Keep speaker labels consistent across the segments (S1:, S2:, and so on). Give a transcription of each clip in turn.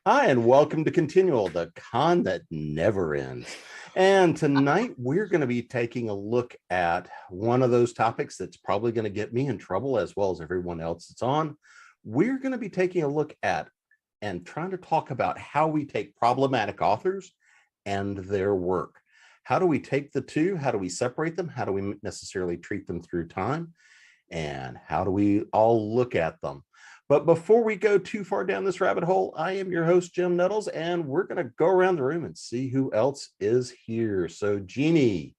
S1: Hi, and welcome to Continual, the con that never ends. And tonight we're going to be taking a look at one of those topics that's probably going to get me in trouble as well as everyone else that's on. We're going to be taking a look at and trying to talk about how we take problematic authors and their work. How do we take the two? How do we separate them? How do we necessarily treat them through time? And how do we all look at them? But before we go too far down this rabbit hole, I am your host, Jim Nettles, and we're going to go around the room and see who else is here. So, Jeannie.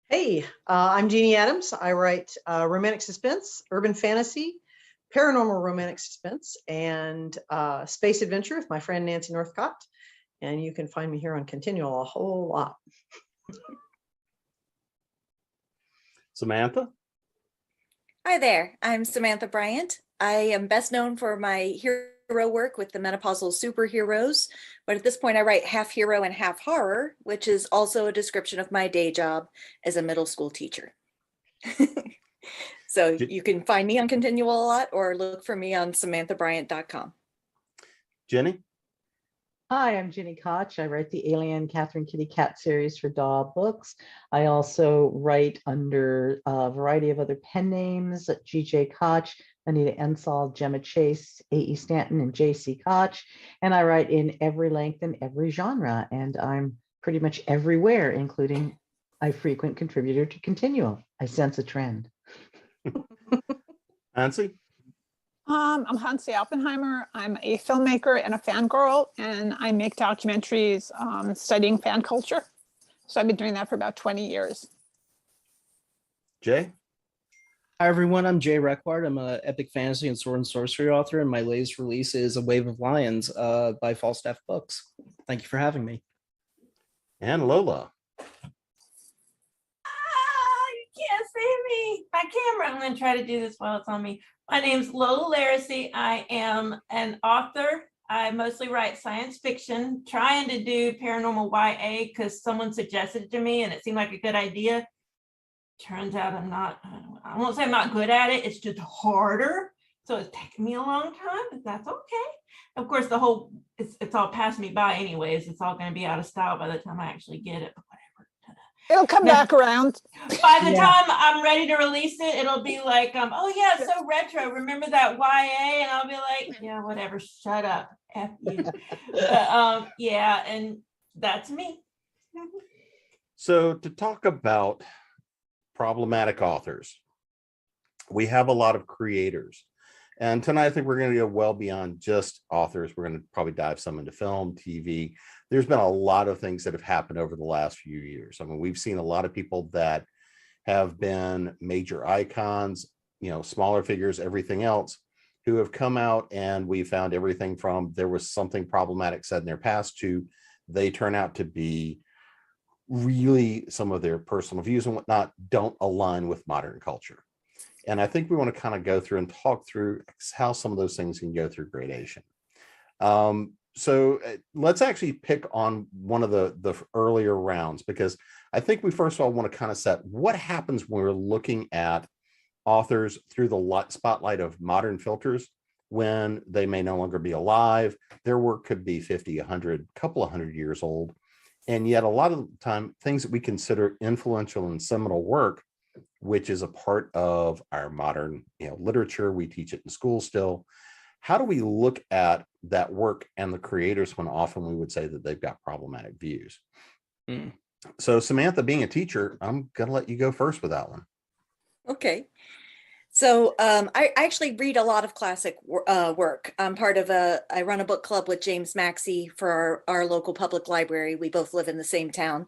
S2: Hey, I'm Jeannie Adams. I write romantic suspense, urban fantasy, paranormal romantic suspense, and space adventure with my friend Nancy Northcott. And you can find me here on Continual a whole lot.
S1: Samantha.
S3: Hi there, I'm Samantha Bryant. I am best known for my hero work with the menopausal superheroes, but at this point I write half hero and half horror, which is also a description of my day job as a middle school teacher. So you can find me on Continual a lot or look for me on samanthabryant.com.
S1: Jenny?
S4: Hi, I'm Jenny Koch. I write the Alien Catherine Kitty Cat series for Daw Books. I also write under a variety of other pen names, G.J. Koch, Anita Ensall, Gemma Chase, A.E. Stanton, and J.C. Koch. And I write in every length and every genre. And I'm pretty much everywhere, including a frequent contributor to Continual. I sense a trend.
S1: Nancy?
S5: I'm Hansi Oppenheimer. I'm a filmmaker and a fangirl, and I make documentaries studying fan culture. So I've been doing that for about 20 years.
S1: Jay?
S6: Hi, everyone. I'm Jay Reckward. I'm an epic fantasy and sword and sorcery author, and my latest release is A Wave of Lions by Falstaff Books. Thank you for having me.
S1: And Lola?
S7: You can't see me. My camera. I'm going to try to do this while it's on me. My name's Lola Laracy. I am an author. I mostly write science fiction, trying to do paranormal YA because someone suggested it to me and it seemed like a good idea. Turns out I won't say I'm not good at it. It's just harder. So it's taken me a long time, but that's okay. Of course, it's all passed me by anyways. It's all going to be out of style by the time I actually get it, but whatever.
S5: It'll come back around.
S7: By the time I'm ready to release it, it'll be like, oh yeah, it's so retro. Remember that YA? And I'll be like, yeah, whatever. Shut up. F you. But, yeah, and that's me.
S1: So to talk about problematic authors, we have a lot of creators. And tonight, I think we're going to go well beyond just authors. We're going to probably dive some into film, TV. There's been a lot of things that have happened over the last few years. I mean, we've seen a lot of people that have been major icons, smaller figures, everything else, who have come out, and we found everything from there was something problematic said in their past to they turn out to be really some of their personal views and whatnot don't align with modern culture. And I think we want to kind of go through and talk through how some of those things can go through gradation. So let's actually pick on one of the earlier rounds, because I think we first of all want to kind of set what happens when we're looking at authors through the spotlight of modern filters when they may no longer be alive. Their work could be 50, 100, couple of hundred years old. And yet a lot of the time, things that we consider influential and seminal work, which is a part of our modern literature, we teach it in school still. How do we look at that work and the creators when often we would say that they've got problematic views? So Samantha, being a teacher, I'm going to let you go first with that one.
S3: Okay. So I actually read a lot of classic work. I'm part of I run a book club with James Maxey for our local public library. We both live in the same town,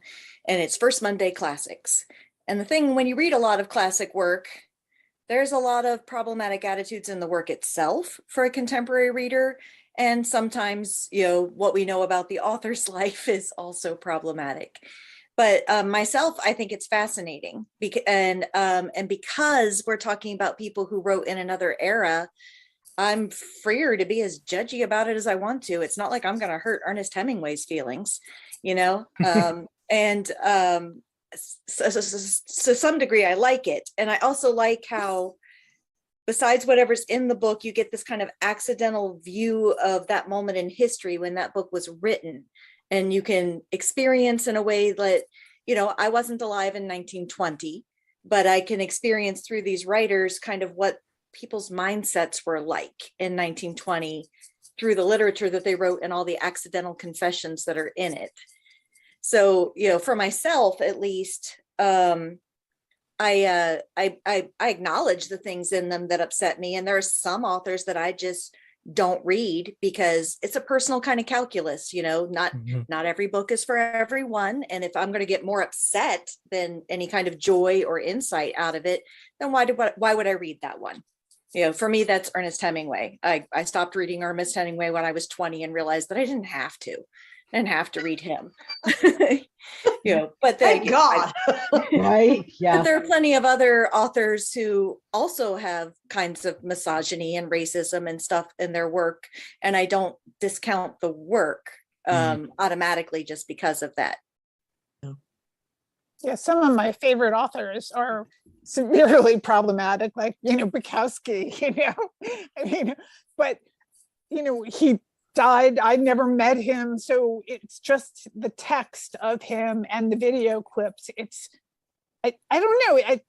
S3: and it's First Monday Classics. And the thing, when you read a lot of classic work, there's a lot of problematic attitudes in the work itself for a contemporary reader. And sometimes, what we know about the author's life is also problematic. But myself, I think it's fascinating. And because we're talking about people who wrote in another era, I'm freer to be as judgy about it as I want to. It's not like I'm going to hurt Ernest Hemingway's feelings, So to some degree, I like it. And I also like how besides whatever's in the book, you get this kind of accidental view of that moment in history when that book was written. And you can experience in a way that, you know, I wasn't alive in 1920, but I can experience through these writers kind of what people's mindsets were like in 1920 through the literature that they wrote and all the accidental confessions that are in it. So, you know, for myself, at least, I acknowledge the things in them that upset me. And there are some authors that I just don't read because it's a personal kind of calculus, you know, not every book is for everyone. And if I'm going to get more upset than any kind of joy or insight out of it, then why would I read that one? You know, for me, that's Ernest Hemingway. I stopped reading Ernest Hemingway when I was 20 and realized that I didn't have to read him. You know, but
S2: Thank God.
S4: Right?
S3: but
S4: Yeah.
S3: there are plenty of other authors who also have kinds of misogyny and racism and stuff in their work, and I don't discount the work automatically just because of that.
S5: Yeah, some of my favorite authors are severely problematic, like, you know, Bukowski, you know, I mean, but, you know, he died. I never met him. So it's just the text of him and the video clips. I don't know.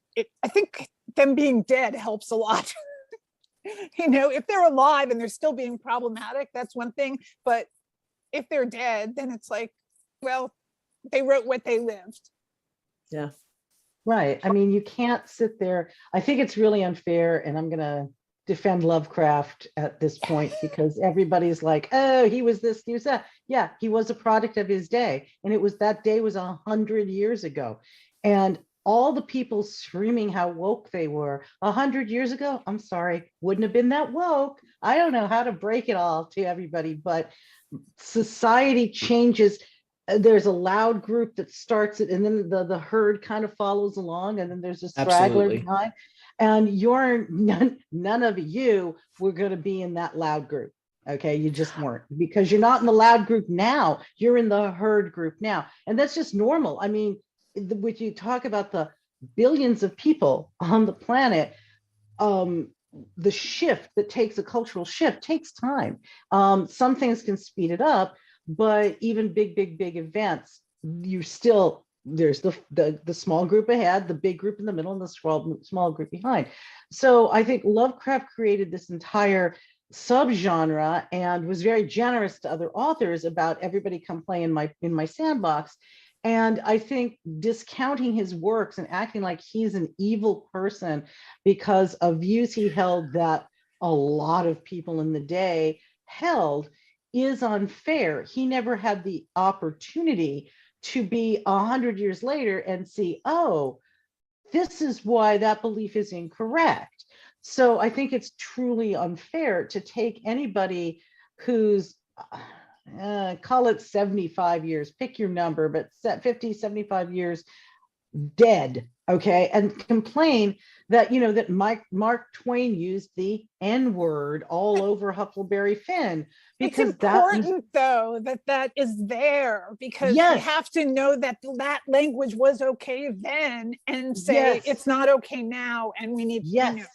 S5: I think them being dead helps a lot. You know, if they're alive and they're still being problematic, that's one thing. But if they're dead, then it's like, well, they wrote what they lived.
S2: Yeah.
S4: Right. I mean, you can't sit there. I think it's really unfair, and I'm going to defend Lovecraft at this point because everybody's like, oh, he was this, he was that. Yeah, he was a product of his day. And it was that day was 100 years ago. And all the people screaming how woke they were 100 years ago, I'm sorry, wouldn't have been that woke. I don't know how to break it all to everybody, but society changes. There's a loud group that starts it, and then the herd kind of follows along, and then there's a straggler
S6: Absolutely.
S4: behind. And you're none of you were going to be in that loud group. Okay, you just weren't, because you're not in the loud group now. You're in the herd group now, and that's just normal. I mean, when you talk about the billions of people on the planet, the shift that takes a cultural shift takes time. Some things can speed it up, but even big events, you still, there's the small group ahead, the big group in the middle, and the small group behind. So I think Lovecraft created this entire subgenre and was very generous to other authors about everybody come play in my sandbox. And I think discounting his works and acting like he's an evil person because of views he held that a lot of people in the day held is unfair. He never had the opportunity to be 100 years later and see, oh, this is why that belief is incorrect. So I think it's truly unfair to take anybody who's call it 75 years, pick your number, but 50, 75 years dead, okay, and complain that, you know, that Mark Twain used the N-word all over Huckleberry Finn, because
S5: it's important though that is there, because
S4: Yes.
S5: we have to know that that language was okay then and say
S4: Yes.
S5: it's not okay now, and we need,
S4: yes,
S5: you know.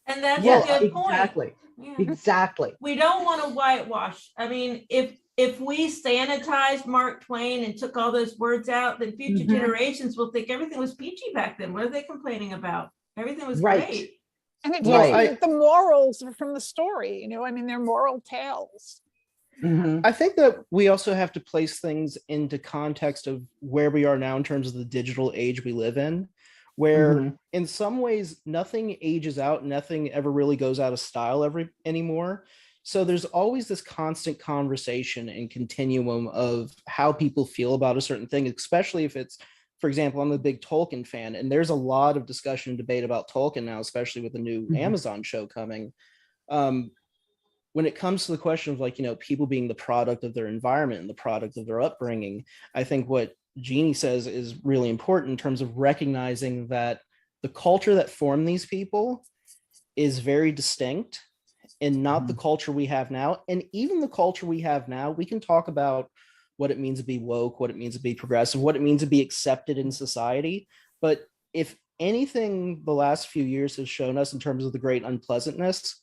S7: And that's
S4: yes,
S7: a good point.
S4: exactly,
S7: Yeah.
S4: exactly.
S7: We don't want to whitewash. I mean, if we sanitized Mark Twain and took all those words out, then future
S4: Mhm.
S7: generations will think everything was peachy back then. What are they complaining about? Everything was
S4: Right.
S7: great.
S5: And it
S4: Right.
S5: takes the morals from the story, you know, I mean, they're moral tales.
S4: Mhm.
S6: I think that we also have to place things into context of where we are now in terms of the digital age we live in, where
S4: Mhm.
S6: in some ways nothing ages out, nothing ever really goes out of style anymore. So there's always this constant conversation and continuum of how people feel about a certain thing, especially if it's, for example, I'm a big Tolkien fan, and there's a lot of discussion and debate about Tolkien now, especially with the new
S4: Mhm.
S6: Amazon show coming. When it comes to the question of, like, you know, people being the product of their environment and the product of their upbringing, I think what Jeannie says is really important in terms of recognizing that the culture that formed these people is very distinct and not the culture we have now. And even the culture we have now, we can talk about what it means to be woke, what it means to be progressive, what it means to be accepted in society. But if anything the last few years has shown us in terms of the great unpleasantness,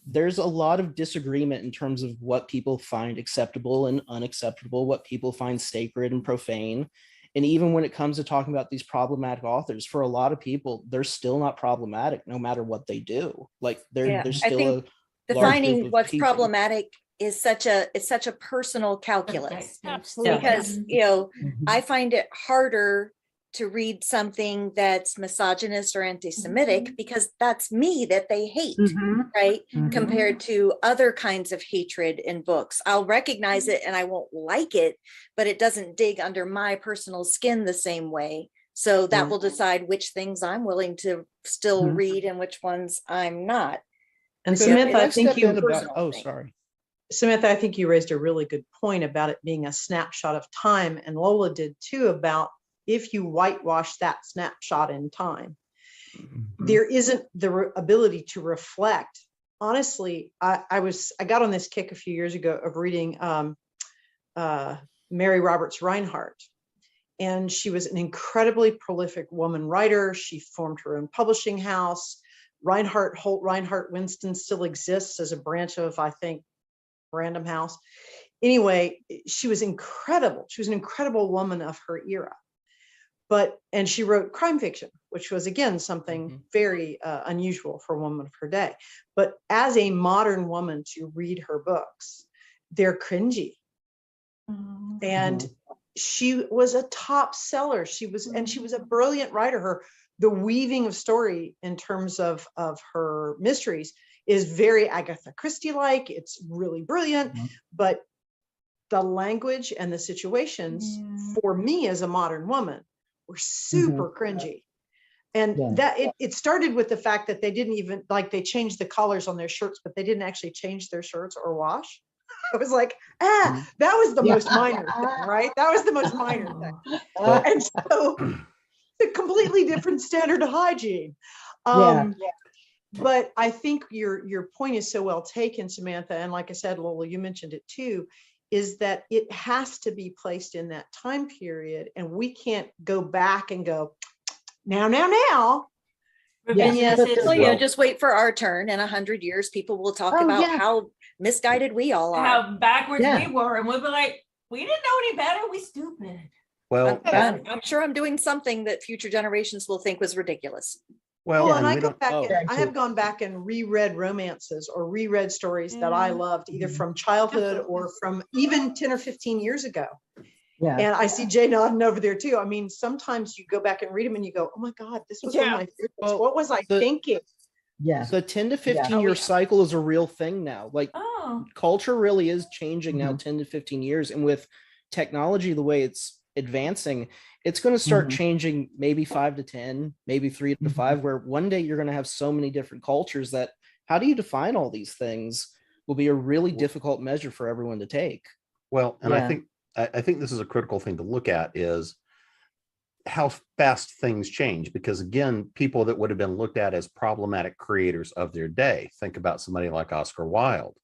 S6: there's a lot of disagreement in terms of what people find acceptable and unacceptable, what people find sacred and profane. And even when it comes to talking about these problematic authors, for a lot of people, they're still not problematic no matter what they do. Like
S3: Yeah,
S6: there's
S3: I
S6: still
S3: think
S6: a large group
S3: defining
S6: of
S3: what's
S6: people.
S3: problematic is such a personal calculus.
S5: Absolutely.
S3: Because, I find it harder to read something that's misogynist or anti-Semitic because that's me that they hate, right? Compared to other kinds of hatred in books. I'll recognize it and I won't like it, but it doesn't dig under my personal skin the same way. So that will decide which things I'm willing to still read and which ones I'm not.
S2: And
S6: Could
S2: Samantha, I think
S6: step
S2: you
S6: in about,
S3: personal
S6: oh,
S3: thing.
S6: sorry.
S2: Samantha, I think you raised a really good point about it being a snapshot of time, and Lola did too, about if you whitewash that snapshot in time, there isn't the ability to reflect. Honestly, I got on this kick a few years ago of reading Mary Roberts Reinhardt, and she was an incredibly prolific woman writer. She formed her own publishing house. Holt Reinhardt Winston still exists as a branch of, I think, Random House. Anyway, she was incredible. She was an incredible woman of her era. And she wrote crime fiction, which was, again, something very unusual for a woman of her day. But as a modern woman to read her books, they're cringy. And she was a top seller. She was a brilliant writer. The weaving of story in terms of her mysteries is very Agatha Christie-like. It's really brilliant, but the language and the situations for me as a modern woman were super cringy. And that it started with the fact that they didn't even, like, they changed the colors on their shirts, but they didn't actually change their shirts or wash. I was like, that was the most minor thing, right? That was the most minor thing. And so a completely different standard of hygiene. But I think your point is so well taken, Samantha. And like I said, Lola, you mentioned it too, is that it has to be placed in that time period. And we can't go back and go, now.
S3: Yes,
S7: Revisionist
S3: just wait for our turn. In 100 years, people will talk about how misguided we all are.
S7: how backwards we were, and we'll be like, we didn't know any better. We stupid.
S1: Well,
S3: I'm sure I'm doing something that future generations will think was ridiculous.
S2: Well, and
S1: we
S2: I go
S1: don't-
S2: back. I have gone back and reread romances or reread stories that I loved, either from childhood or from even 10 or 15 years ago.
S4: Yeah.
S2: And I see Jay nodding over there too. I mean, sometimes you go back and read them and you go, oh my God, this was one of my favorites.
S6: Well,
S2: what was I thinking?
S4: Yeah.
S6: The 10 to 15 year cycle is a real thing now. Like culture really is changing now 10 to 15 years. And with technology, the way it's advancing, it's going to start changing maybe 5 to 10, maybe 3 to 5, where one day you're going to have so many different cultures that how do you define all these things will be a really difficult measure for everyone to take.
S1: Well, and I think this is a critical thing to look at, is how fast things change, because again, people that would have been looked at as problematic creators of their day, think about somebody like Oscar Wilde.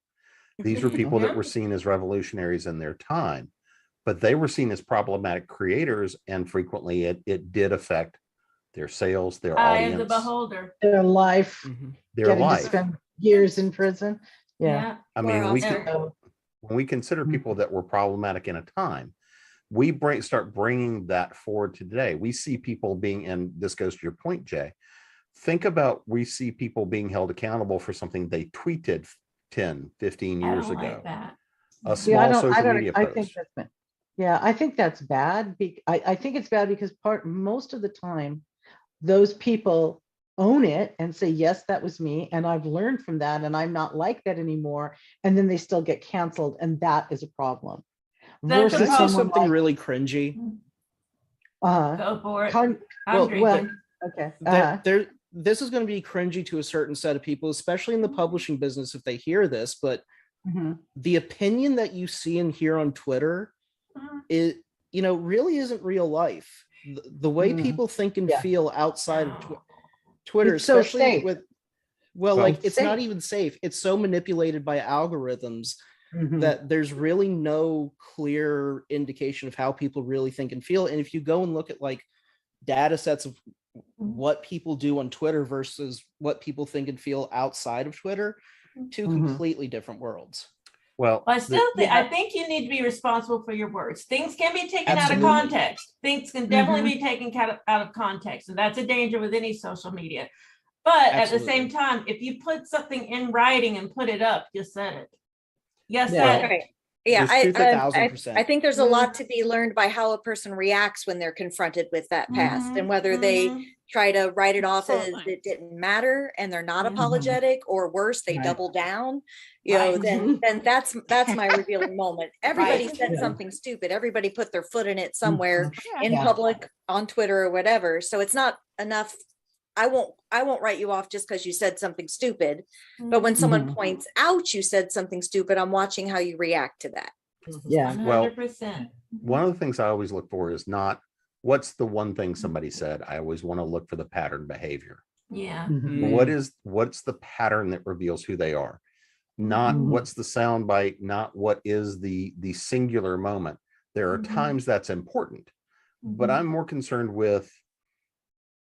S1: These were people that were seen as revolutionaries in their time, but they were seen as problematic creators, and frequently it did affect their sales, their audience,
S7: the beholder,
S4: Their life,
S1: their
S4: getting
S1: life.
S4: to spend years in prison. Yeah.
S1: I mean, when we consider people that were problematic in a time, we start bringing that forward to today. We see people being, and this goes to your point, Jay, think about, we see people being held accountable for something they tweeted 10, 15 years ago.
S7: Like that.
S1: A small social media
S4: I
S1: post.
S4: think that's I think that's bad. I think it's bad because most of the time, those people own it and say, yes, that was me. And I've learned from that and I'm not like that anymore. And then they still get canceled. And that is a problem.
S7: That's
S6: Can I say something really cringy?
S7: Go for it.
S4: Okay.
S6: This is going to be cringy to a certain set of people, especially in the publishing business if they hear this, but the opinion that you see and hear on Twitter, it really isn't real life. The way people think and feel outside of Twitter,
S4: it's so
S6: especially
S4: safe.
S6: it's not even safe. It's so manipulated by algorithms that there's really no clear indication of how people really think and feel. And if you go and look at like data sets of what people do on Twitter versus what people think and feel outside of Twitter, two completely different worlds.
S1: Well,
S7: I still think I think you need to be responsible for your words. Things can be taken out of context. Things can definitely be taken out of context, and that's a danger with any social media. But at the same time, if you put something in writing and put it up, you said it. Yes,
S6: Yeah.
S7: said it.
S3: Right. Yeah,
S6: There's truth 1000%.
S3: I think there's a lot to be learned by how a person reacts when they're confronted with that past, and whether they try to write it off as it didn't matter and they're not apologetic, or worse, they double down. You know, then that's my revealing moment. Everybody said something stupid. Everybody put their foot in it somewhere in public, on Twitter or whatever. So it's not enough. I won't write you off just because you said something stupid. But when someone points out you said something stupid, I'm watching how you react to that.
S4: Yeah.
S7: 100%.
S1: One of the things I always look for is not what's the one thing somebody said. I always want to look for the pattern behavior.
S7: Yeah.
S1: What's the pattern that reveals who they are? Not what's the sound bite, not what is the singular moment. There are times that's important, but I'm more concerned with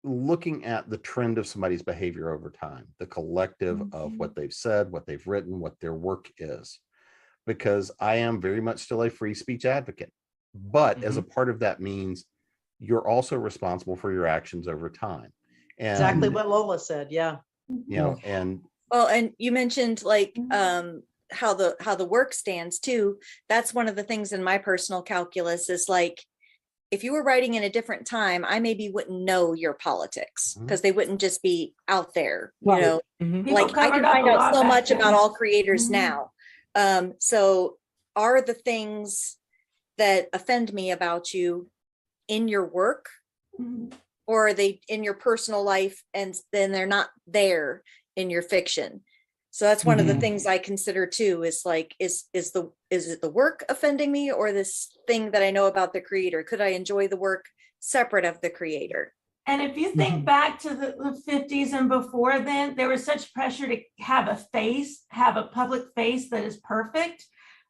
S1: looking at the trend of somebody's behavior over time, the collective of what they've said, what they've written, what their work is, because I am very much still a free speech advocate. But as a part of that means you're also responsible for your actions over time. And,
S2: Exactly what Lola said. Yeah.
S1: you know, and
S3: Well, and you mentioned like how the work stands too. That's one of the things in my personal calculus is like, if you were writing in a different time, I maybe wouldn't know your politics because they wouldn't just be out there, you know, like I can find out so much about all creators now. So are the things that offend me about you in your work, or are they in your personal life and then they're not there in your fiction? So that's one of the things I consider too, is like, is it the work offending me, or this thing that I know about the creator? Could I enjoy the work separate of the creator?
S7: And if you think back to the 50s and before then, there was such pressure to have a public face that is perfect,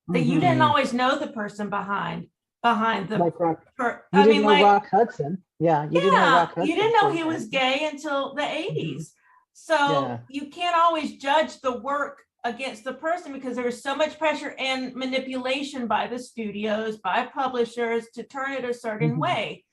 S7: that you didn't always know the person behind the
S4: Like Rock.
S7: I mean, like
S4: Rock Hudson. Yeah, you didn't know Rock Hudson.
S7: You didn't know he was gay until the 80s. So you can't always judge the work against the person because there was so much pressure and manipulation by the studios, by publishers to turn it a certain way.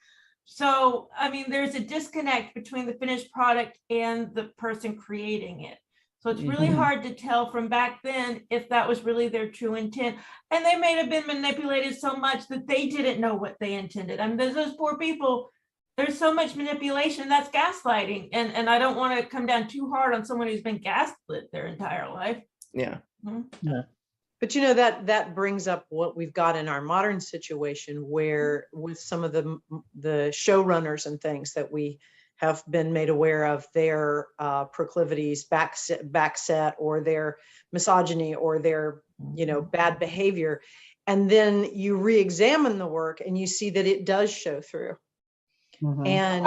S7: So, I mean, there's a disconnect between the finished product and the person creating it. So it's really hard to tell from back then if that was really their true intent. And they may have been manipulated so much that they didn't know what they intended. I mean, there's those poor people. There's so much manipulation, that's gaslighting. And I don't want to come down too hard on someone who's been gaslit their entire life.
S6: Yeah.
S2: But you know, that brings up what we've got in our modern situation, where with some of the showrunners and things that we have been made aware of, their proclivities, backset, or their misogyny, or their, you know, bad behavior. And then you re-examine the work and you see that it does show through. And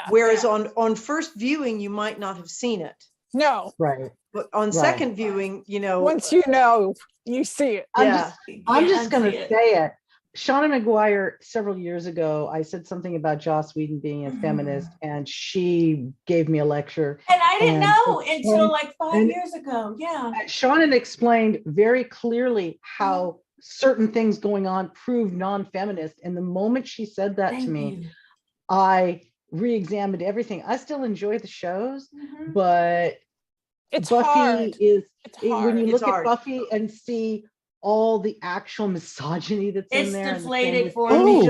S2: whereas on first viewing, you might not have seen it.
S5: No.
S4: Right.
S2: But on second viewing, you know,
S5: once you know, you see it.
S4: I'm just going to say it. Shauna McGuire, several years ago, I said something about Joss Whedon being a feminist, and she gave me a lecture.
S7: And I didn't know until like 5 years ago. Yeah.
S4: Shauna explained very clearly how certain things going on proved non-feminist. And the moment she said that to me, I re-examined everything. I still enjoy the shows, but
S5: it's
S4: Buffy
S5: hard.
S4: When you look at Buffy and see all the actual misogyny that's in there.
S7: It's deflated for
S4: me.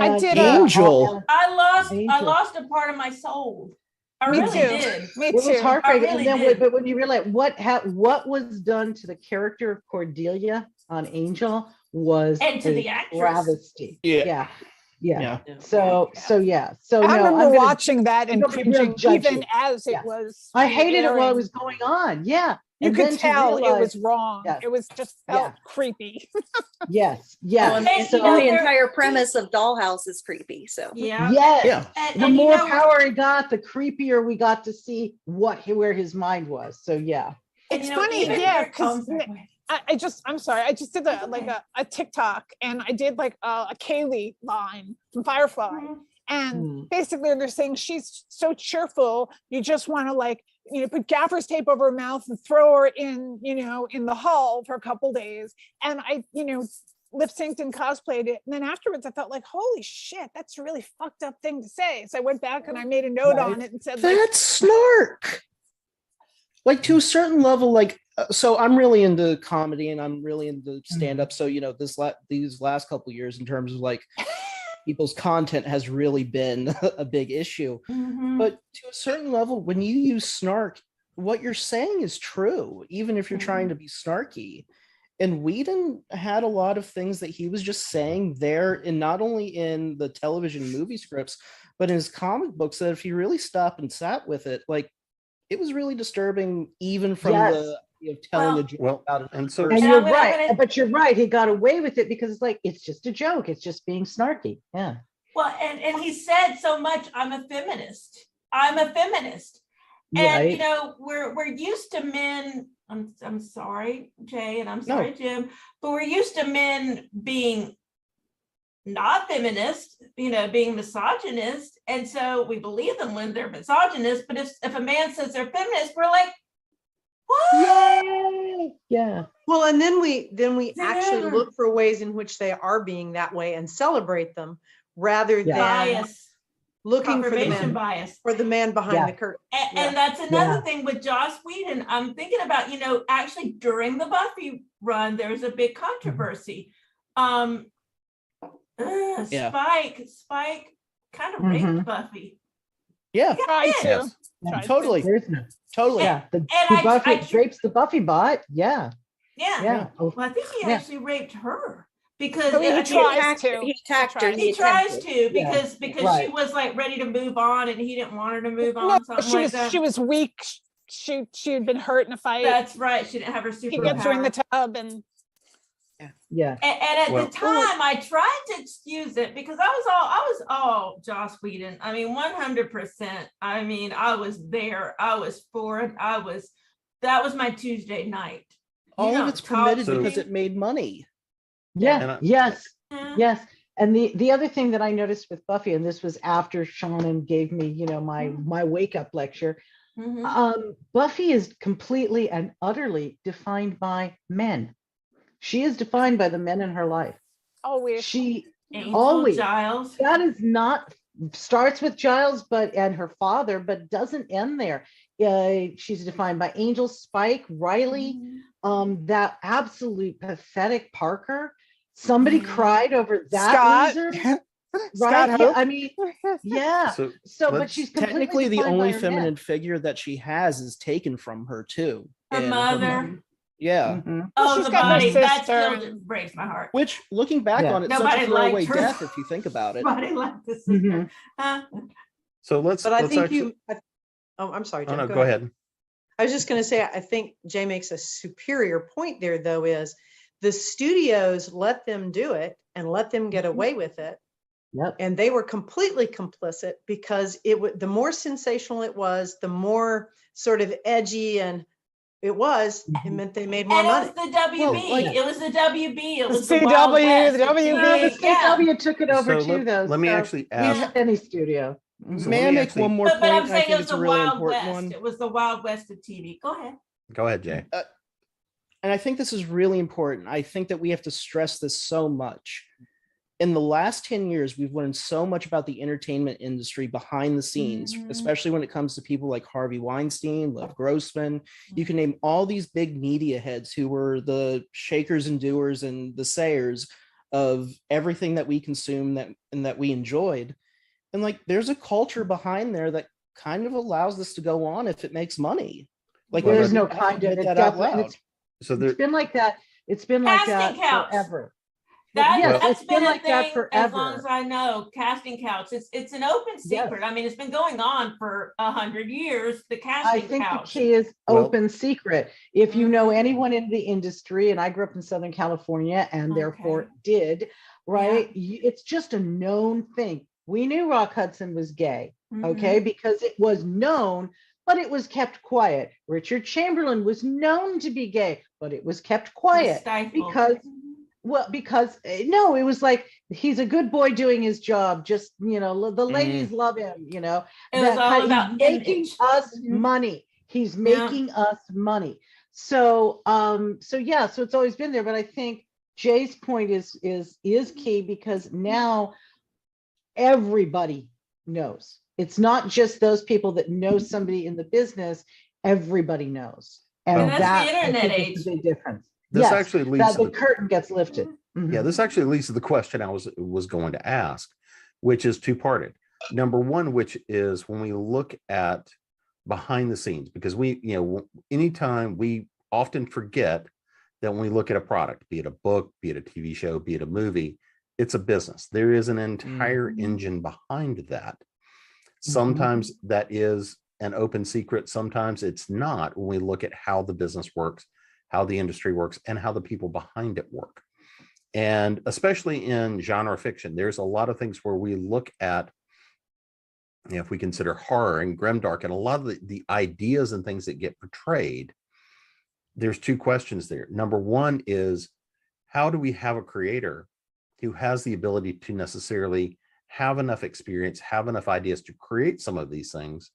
S5: I did
S6: Angel.
S7: I lost a part of my soul. I really did.
S5: Me too.
S4: It was heartbreaking.
S7: Really
S4: and then, but when you realize what was done to the character of Cordelia on Angel was
S7: and to the actress.
S4: Travesty.
S6: Yeah.
S4: So
S5: I remember watching that and cringing even as it was.
S4: I hated it while it was going on. Yeah.
S5: You could tell it was wrong. It was just felt creepy.
S4: Yes.
S3: So the entire premise of Dollhouse is creepy. So
S4: the more power he got, the creepier we got to see where his mind was. So
S5: it's funny, because I'm sorry, I just did a TikTok, and I did like a Kaylee line from Firefly, And
S2: Hmm.
S5: basically they're saying she's so cheerful, you just want to like, put gaffer's tape over her mouth and throw her in, in the hall for a couple days. And I, lip synced and cosplayed it. And then afterwards I felt like, holy shit, that's a really fucked up thing to say. So I went back and I made a note
S4: Right.
S5: on it and said, like,
S6: That's snark. Like to a certain level, like so I'm really into comedy and I'm really into stand-up. So these last couple years in terms of like people's content has really been a big issue.
S7: Mhm.
S6: But to a certain level, when you use snark, what you're saying is true, even if you're trying to be snarky. And Whedon had a lot of things that he was just saying there, and not only in the television and movie scripts, but in his comic books, that if he really stopped and sat with it, like it was really disturbing, even from
S4: Yes.
S6: the of telling
S7: Well-
S6: a joke
S1: Well,
S6: about it.
S1: and so-
S4: And
S7: And
S4: you're
S7: I'm gonna-
S4: but you're right. He got away with it because it's like, it's just a joke. It's just being snarky. Yeah.
S7: Well, and he said so much, I'm a feminist. I'm a feminist. And
S4: Right.
S7: we're used to men. I'm sorry, Jay, and I'm sorry, Jim, but we're used to men being not feminist, being misogynist. And so we believe them when they're misogynist. But if a man says they're feminist, we're like, what?
S4: Yay! Yeah.
S2: Well, and then we actually
S7: Yeah.
S2: look for ways in which they are being that way and celebrate them rather
S4: Yeah.
S2: than
S7: Bias,
S2: looking for the
S7: confirmation
S2: man
S7: bias.
S2: behind
S4: Yeah.
S2: the curtain.
S7: And,
S2: Yeah.
S7: and that's another
S4: Yeah.
S7: thing with Joss Whedon. I'm thinking about, actually during the Buffy run, there's a big controversy.
S6: Yeah.
S7: Spike kind of
S4: Mhm.
S7: raped Buffy.
S6: Yeah,
S5: tried to.
S1: Yes.
S5: Tried to.
S6: totally,
S4: There's no.
S6: totally.
S4: Yeah. The
S7: I-
S4: Buffy
S7: I-
S4: drapes the Buffy bot. Yeah.
S7: Yeah.
S4: Yeah. Oh,
S7: Well, I think he
S4: Yeah.
S7: actually raped her because
S5: But he
S7: I think
S5: tries to.
S3: He attacked her.
S5: tried.
S7: he tries to
S4: Yeah.
S7: because she
S4: Right.
S7: was like ready to move on and he didn't want her to move
S5: No,
S7: on, something
S5: she
S7: like
S5: was
S7: that.
S5: she was weak. She had been hurt in a fight.
S7: That's right. She didn't have her
S5: He gets her in the
S7: superpower.
S5: tub and
S4: yeah.
S7: And at
S1: Well-
S7: the time, I tried to excuse it because I was all Joss Whedon. I mean, 100%. I mean, I was there. I was for it. That was my Tuesday night. You
S6: All of
S7: don't
S6: it's
S7: talk
S6: permitted
S7: to
S6: because
S7: me.
S6: it made money.
S4: Yeah.
S1: And I-
S4: Yes.
S7: Yeah.
S4: Yes. And the other thing that I noticed with Buffy, and this was after Shannon gave me, my wake up lecture,
S7: Mhm.
S4: Buffy is completely and utterly defined by men. She is defined by the men in her life.
S5: always.
S4: She
S7: Angel
S4: always-
S7: Giles.
S4: that is not starts with Giles, and her father, but doesn't end there. She's defined by Angel, Spike, Riley, that absolute pathetic Parker. Somebody
S7: Mhm.
S4: cried over that
S5: Scott.
S4: loser,
S5: Scott
S4: right? Yeah,
S5: Hope.
S4: I mean, yeah.
S1: So
S4: So, but
S1: let's-
S4: she's completely
S6: Technically, the
S4: defined by
S6: only
S4: her
S6: feminine
S4: men.
S6: figure that she has is taken from her too.
S7: Her
S6: And
S7: mother.
S6: Yeah.
S4: Mhm.
S7: Oh,
S5: she's
S7: the
S5: got her
S7: body. That
S5: sister
S7: still
S5: and-
S7: just breaks my heart.
S6: Which, looking back
S4: Yeah.
S6: on it,
S7: Nobody
S6: such a throwaway
S7: liked her.
S6: death if you think about it.
S7: Nobody liked the sister.
S4: Mhm.
S7: Huh?
S1: So let's
S2: But I think
S1: actually,
S2: I'm sorry,
S1: oh
S2: Jim,
S1: no, go ahead.
S2: I was just going to say, I think Jay makes a superior point there, though, is the studios let them do it and let them get away with it.
S4: Yep.
S2: And they were completely complicit because the more sensational it was, the more sort of edgy and it meant they made more
S7: And it
S2: money.
S7: was the WB.
S6: Well, like-
S7: It was the WB. It
S5: The
S7: was the Wild
S5: CW,
S7: West
S5: the
S7: of
S5: WB.
S4: Well, the
S7: TV. Yeah.
S4: CW took it over
S1: So
S4: too, though.
S1: let me
S4: so
S1: actually
S4: we
S1: ask.
S4: have any studio.
S1: So
S6: May
S1: let
S6: I
S1: me
S6: make
S1: actually-
S6: one more
S7: But
S6: point?
S7: I'm
S6: I
S7: saying
S6: think
S7: it was
S6: it's a
S7: the
S6: really
S7: Wild
S6: important
S7: West.
S6: one.
S7: It was the Wild West of TV. Go ahead.
S1: Go ahead, Jay.
S6: And I think this is really important. I think that we have to stress this so much. In the last 10 years, we've learned so much about the entertainment industry behind the scenes,
S7: Mhm.
S6: especially when it comes to people like Harvey Weinstein, Lev Grossman. You can name all these big media heads who were the shakers and doers and the sayers of everything that we consume and that we enjoyed. And like, there's a culture behind there that kind of allows this to go on if it makes money. Like,
S1: Well,
S4: There's
S6: we
S4: no
S6: have to
S4: kind of
S6: admit
S4: it.
S6: that out
S4: Definitely.
S6: loud.
S1: So there,
S4: It's been like that. It's been like that
S7: Casting couch.
S4: forever.
S7: That,
S4: Yes,
S7: that's
S4: it's
S7: been
S4: been
S7: a
S4: like that
S7: thing as long
S4: forever.
S7: as I know. Casting couch. It's an open secret. I mean, it's been going on for 100 years. The
S4: I
S7: casting
S4: think the
S7: couch.
S4: key is
S1: Well-
S4: open secret. If you know
S7: Mhm.
S4: anyone in the industry, and I grew up in Southern California and therefore
S7: Okay.
S4: did, right? It's just a known thing. We knew Rock Hudson was gay, okay, because it was known, but it was kept quiet. Richard Chamberlain was known to be gay, but it was kept
S7: Mhm.
S4: quiet
S7: Stifled.
S4: because Well, because no, it was like he's a good boy doing his job. Just, the ladies love him,
S7: It was all about
S4: he's making
S7: image.
S4: us
S7: Mhm.
S4: money. He's
S7: Yeah.
S4: making us money. So yeah, so it's always been there. But I think Jay's point is key, because now everybody knows. It's not just those people that know somebody in the business. Everybody knows,
S1: Well,
S4: and
S7: that's the
S4: that I
S7: internet
S4: think is
S7: age.
S4: the big difference.
S1: This
S4: Yes,
S1: actually leads
S4: that
S1: to
S4: the curtain gets lifted.
S7: Mm-hmm.
S1: Yeah,
S4: Mhm.
S1: this actually leads to the question I was going to ask, which is two-parted. Number one, which is when we look at behind the scenes, because anytime we often forget that when we look at a product, be it a book, be it a TV show, be it a movie, it's a business. There is an entire engine behind that. Sometimes that is an open secret. Sometimes it's not, when we look at how the business works, how the industry works, and how the people behind it work. And especially in genre fiction, there's a lot of things where we look at, if we consider horror and grimdark and a lot of the ideas and things that get portrayed, there's two questions there. Number one is, how do we have a creator who has the ability to necessarily have enough experience, have enough ideas to create some of these things,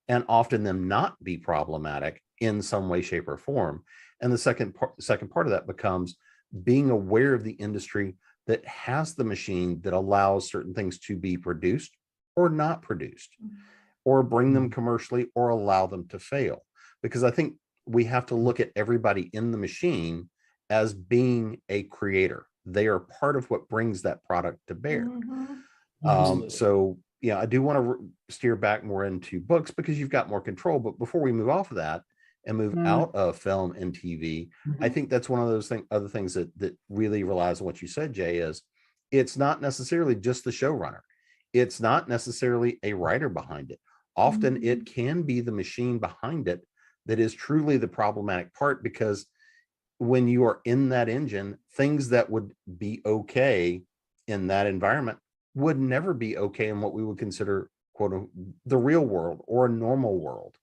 S1: and often them not be problematic in some way, shape, or form? And the second part of that becomes being aware of the industry that has the machine that allows certain things to be produced or not produced, or bring them commercially, or allow them to fail. Because I think we have to look at everybody in the machine as being a creator. They are part of what brings that product to bear.
S7: Mhm.
S1: So yeah, I do want to steer back more into books because you've got more control. But before we move off of that and move out of film and TV, I think that's one of those other things that really relies on what you said, Jay, is it's not necessarily just the showrunner. It's not necessarily a writer behind it. Often it can be the machine behind it that is truly the problematic part, because when you are in that engine, things that would be okay in that environment would never be okay in what we would consider, quote unquote, the real world or a normal world.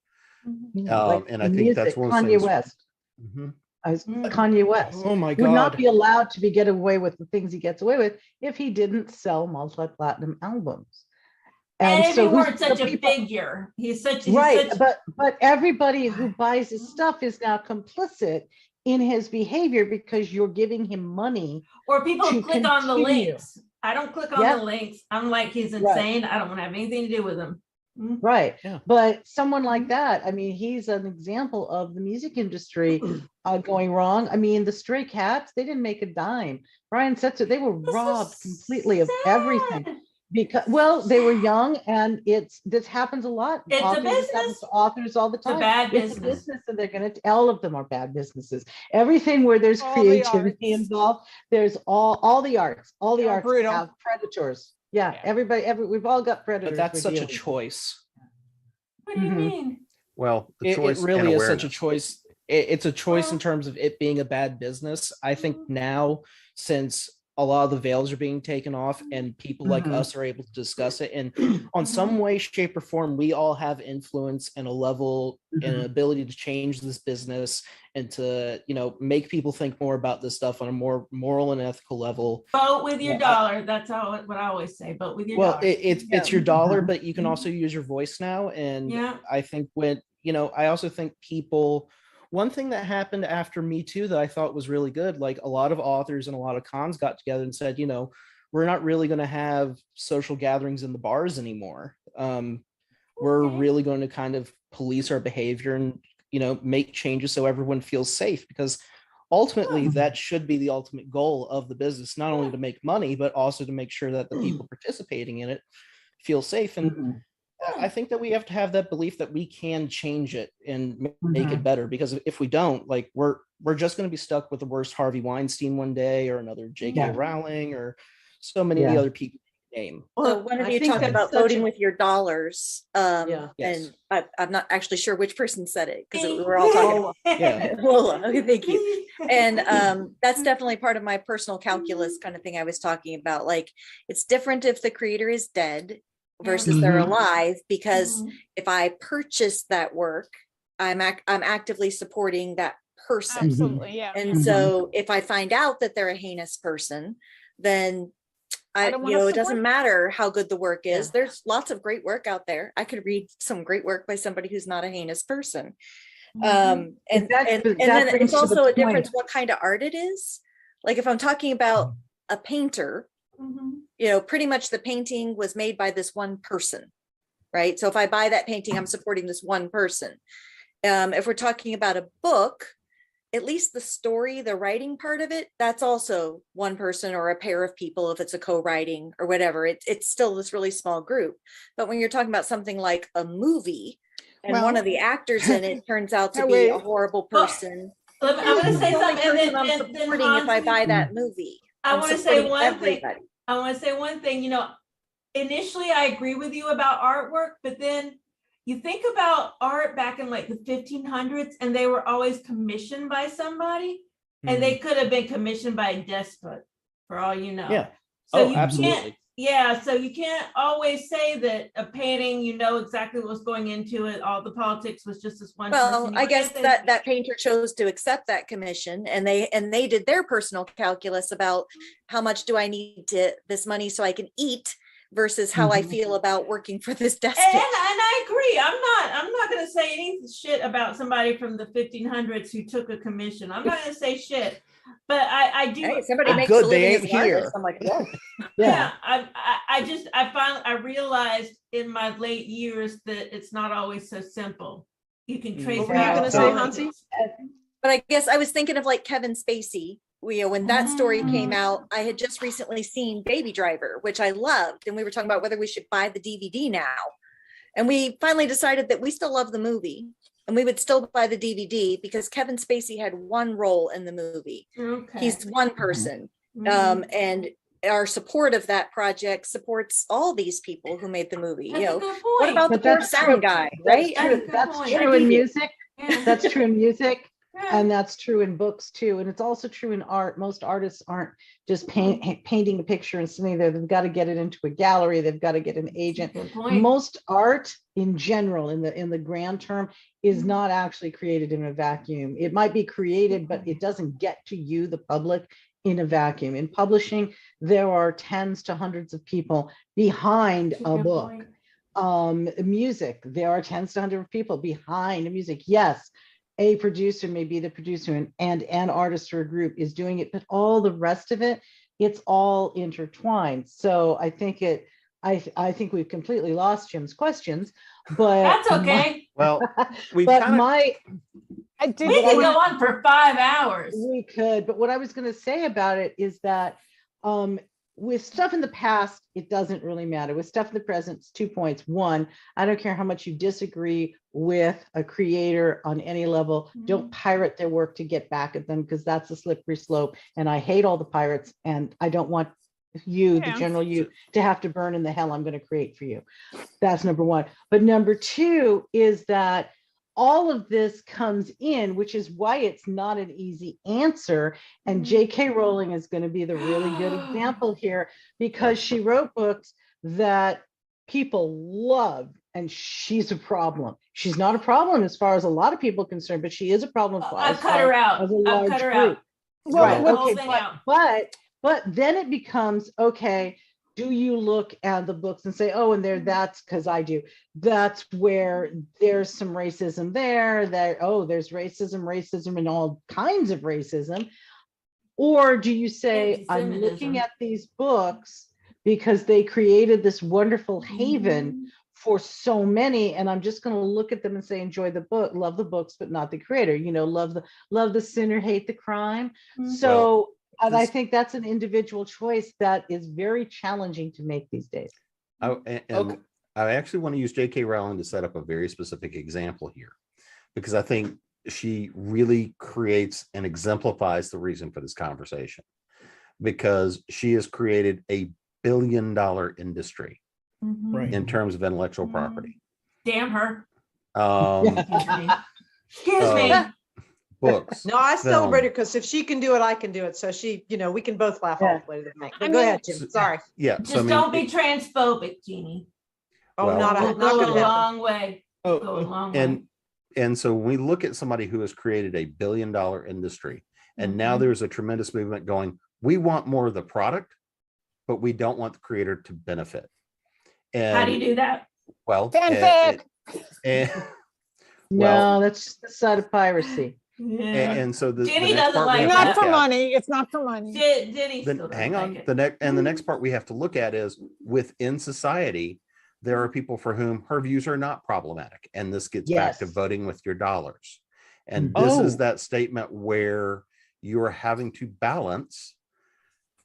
S4: Like
S1: And I think that's
S4: music,
S1: one of those
S4: Kanye
S1: things.
S4: West.
S1: Mhm.
S4: Kanye West
S6: Oh my
S4: would not
S6: God.
S4: be allowed to get away with the things he gets away with if he didn't sell multi-platinum albums.
S7: And if he
S4: who's
S7: weren't
S4: the
S7: such a
S4: people-
S7: figure, he's such
S4: right,
S7: such,
S4: but everybody who buys his stuff is now complicit in his behavior, because you're giving him money.
S7: or people
S4: to
S7: click on the
S4: continue.
S7: links. I don't click on
S4: Yeah.
S7: the links. I'm like, he's
S4: Right.
S7: insane. I don't want to have anything to do with him.
S4: Right.
S6: Yeah.
S4: But someone like that, I mean, he's an example of the music industry going wrong. I mean, the Stray Cats, they didn't make a dime. Brian Setzer, they were
S7: This is
S4: robbed completely of
S7: sad.
S4: everything, because, well, they were young, and this happens a lot.
S7: It's a
S4: This happens
S7: business.
S4: to authors all the
S7: It's a
S4: time.
S7: bad
S4: It's a
S7: business.
S4: business, and they're going to, all of them are bad businesses. Everything where there's
S5: All the
S4: creativity
S5: arts.
S4: involved, there's all the arts. All the
S5: They're
S4: arts
S5: brutal.
S4: have predators. Yeah,
S5: Yeah.
S4: everybody, we've all got predators.
S6: But that's
S4: we're
S6: such a
S4: dealing with.
S6: choice.
S7: What do you
S4: Mhm.
S7: mean?
S1: Well, the
S6: It
S1: choice
S6: really
S1: and
S6: is such a
S1: awareness.
S6: choice. It's a choice in
S7: Well-
S6: terms of it being a bad business. I think now, since a lot of the veils are being taken off and people like us are able to discuss it, and on some way, shape, or form, we all have influence and a level and an ability to change this business and to, make people think more about this stuff on a more moral and ethical level.
S7: Vote with your
S6: Yeah,
S7: dollar. That's what I always say. Vote with your
S6: Well,
S7: dollar.
S6: it's your dollar, but you can also use your voice now. And
S7: Yeah.
S6: I think I also think one thing that happened after Me Too that I thought was really good, like a lot of authors and a lot of cons got together and said, we're not really going to have social gatherings in the bars anymore. We're
S7: Okay.
S6: really going to kind of police our behavior and, make changes so everyone feels safe, because ultimately that should be the ultimate goal of the business, not only to make money, but also to make sure that the people participating in it feel safe. And I think that we have to have that belief that we can change it and make it better, because if we don't, like, we're just going to be stuck with the worst Harvey Weinstein one day, or another J.K.
S4: Yeah.
S6: Rowling, or so many
S4: Yeah.
S6: other people name.
S3: So one of
S2: I
S3: you
S2: think
S3: talked
S2: that's
S3: about
S2: such
S3: voting
S2: a-
S3: with your dollars.
S2: Yeah.
S6: Yes.
S3: And I'm not actually sure which person said it, because we were all talking.
S6: Yeah.
S3: Lola, okay, thank you. And that's definitely part of my personal calculus kind of thing I was talking about. Like, it's different if the creator is dead versus they're
S4: Mhm.
S3: alive, because
S7: Mhm.
S3: if I purchase that work, I'm actively supporting that person.
S5: Absolutely, yeah.
S3: And so if I find out that they're a heinous person, then
S5: I don't
S3: you
S5: wanna
S3: know, it
S5: support
S3: doesn't matter how good the work is.
S2: Yeah.
S3: There's lots of great work out there. I could read some great work by somebody who's not a heinous person. And
S4: that
S3: then
S4: brings
S3: it's
S4: to the
S3: also a
S4: point.
S3: difference what kind of art it is. Like if I'm talking about a painter, you know, pretty much the painting was made by this one person, right? So if I buy that painting, I'm supporting this one person. If we're talking about a book, at least the story, the writing part of it, that's also one person or a pair of people if it's a co-writing or whatever. It's still this really small group. But when you're talking about something like a movie and one
S5: Well-
S3: of the actors in it turns out to
S5: No,
S3: be a
S5: wait.
S3: horrible person,
S7: I'm going to say
S3: the only
S7: something, and
S3: person I'm
S7: then
S3: supporting if I
S7: Hans,
S3: buy that movie.
S7: I
S3: I'm
S7: want to say
S3: supporting
S7: one thing.
S3: everybody.
S7: I want to say one thing, you know, initially I agree with you about artwork, but then you think about art back in like the 1500s and they were always commissioned by somebody and they could have been commissioned by a despot for all you know.
S6: Yeah.
S7: So
S6: Oh,
S7: you
S6: absolutely.
S7: can't, yeah, so you can't always say that a painting, you know exactly what was going into it. All the politics was just this one
S3: Well,
S7: person.
S3: I
S7: You
S3: guess
S7: can't say-
S3: that painter chose to accept that commission and they did their personal calculus about how much do I need this money so I can eat versus how I feel about working for this
S7: And
S3: despot.
S7: I agree. I'm not gonna say any shit about somebody from the 1500s who took a commission. I'm not gonna say shit, but I do.
S3: Hey, somebody
S7: I-
S3: makes
S6: good
S3: a
S6: they
S3: living as
S6: ain't
S3: an artist.
S6: here.
S3: I'm like, whoa.
S7: Yeah, I realized in my late years that it's not always so simple. You can trace.
S2: What were you
S7: back
S2: gonna
S7: to
S2: say,
S7: politics.
S2: Hansi?
S3: But I guess I was thinking of like Kevin Spacey. When that story came
S7: Mm.
S3: out, I had just recently seen Baby Driver, which I loved. And we were talking about whether we should buy the DVD now. And we finally decided that we still love the movie and we would still buy the DVD because Kevin Spacey had one role in the movie.
S7: Okay.
S3: He's one person.
S7: Mhm.
S3: And our support of that project supports all these people who made the movie.
S7: That's
S3: You
S7: a
S3: know,
S7: good
S3: what
S7: point.
S3: about the
S4: But
S3: poor
S4: that's
S3: sound
S4: true.
S3: guy,
S4: That's
S3: right?
S7: That's a
S4: true.
S7: good
S4: That's
S7: point.
S4: true
S3: What
S4: in
S3: he did.
S4: music.
S7: Yeah.
S4: That's true in music.
S7: Yeah.
S4: And that's true in books too. And it's also true in art. Most artists aren't just painting a picture and sitting there. They've got to get it into a gallery. They've got to get an agent.
S7: Good point.
S4: Most art in general, in the grand term, is not actually created in a vacuum. It might be created, but it doesn't get to you, the public, in a vacuum. In publishing, there are tens to hundreds of people behind
S7: That's a
S4: a
S7: good
S4: book.
S7: point.
S4: Music, there are tens to hundreds of people behind music. Yes, a producer may be the producer and an artist or a group is doing it, but all the rest of it, it's all intertwined. So I think I think we've completely lost Jim's questions, but
S7: That's okay.
S1: Well, we
S4: but
S1: kind of
S5: I did
S7: We could
S5: want
S7: go on for 5 hours.
S4: we could, but what I was going to say about it is that with stuff in the past, it doesn't really matter. With stuff in the present, it's 2 points. One, I don't care how much you disagree with a creator on any level, don't pirate their work to get back at them because that's a slippery slope. And I hate all the pirates and I don't want you, the
S5: Yeah.
S4: general you, to have to burn in the hell I'm going to create for you. That's number one. But number two is that all of this comes in, which is why it's not an easy answer. And J.K. Rowling is going to be the really good example here because she wrote books that people love, and she's a problem. She's not a problem as far as a lot of people are concerned, but she is a problem.
S7: I've cut her out.
S4: As a
S7: I've
S4: large
S7: cut her
S4: group.
S7: out.
S4: Right.
S7: The whole
S4: Okay.
S7: thing out.
S4: But then it becomes, okay, do you look at the books and say, oh, and there, that's because I do. That's where there's some racism there, that, oh, there's racism and all kinds of racism. Or do you say, I'm looking
S7: Anti-Semitism.
S4: at these books because they created this wonderful haven for so many, and I'm just going to look at them and say, enjoy the book, love the books, but not the creator, you know, love the sinner, hate the crime. So, and I
S1: this-
S4: think that's an individual choice that is very challenging to make these days.
S1: and
S6: Okay.
S1: I actually want to use J.K. Rowling to set up a very specific example here, because I think she really creates and exemplifies the reason for this conversation, because she has created a billion-dollar industry
S6: Right.
S1: in terms of intellectual property.
S7: Damn her.
S4: Yeah.
S7: Excuse me.
S1: Books.
S2: No, I
S1: film.
S2: celebrate her because if she can do it, I can do it. So she, you know, we can both laugh all
S4: Yeah.
S2: the way to the bank.
S5: I
S2: But go
S5: mean-
S2: ahead, Jim. Sorry.
S1: Yeah.
S7: Just
S1: So I mean,
S7: don't be transphobic, Jeannie.
S2: Oh,
S1: Well,
S2: not
S7: We'll
S2: not
S7: go a
S2: gonna happen.
S7: long way.
S6: Oh,
S7: Go a long way.
S1: and And so when we look at somebody who has created a billion-dollar industry, and now
S2: Mhm.
S1: there's a tremendous movement going, we want more of the product, but we don't want the creator to benefit.
S7: How do you
S1: And
S7: do that?
S1: well,
S5: Fanfic.
S1: and,
S4: No, that's just the side of piracy.
S7: Yeah.
S1: and so the
S7: Jenny
S1: next
S7: doesn't
S1: part we
S7: like
S1: have to
S5: Not
S7: that.
S5: for
S1: look at,
S5: money. It's not for money.
S7: Jenny still
S1: then
S7: doesn't
S1: hang on,
S7: like
S1: the
S7: it.
S1: next part we have to look at is within society, there are people for whom her views are not problematic. And this gets back to
S4: Yes.
S1: voting with your dollars. And
S4: Mhm.
S1: this is
S6: Oh.
S1: that statement where you are having to balance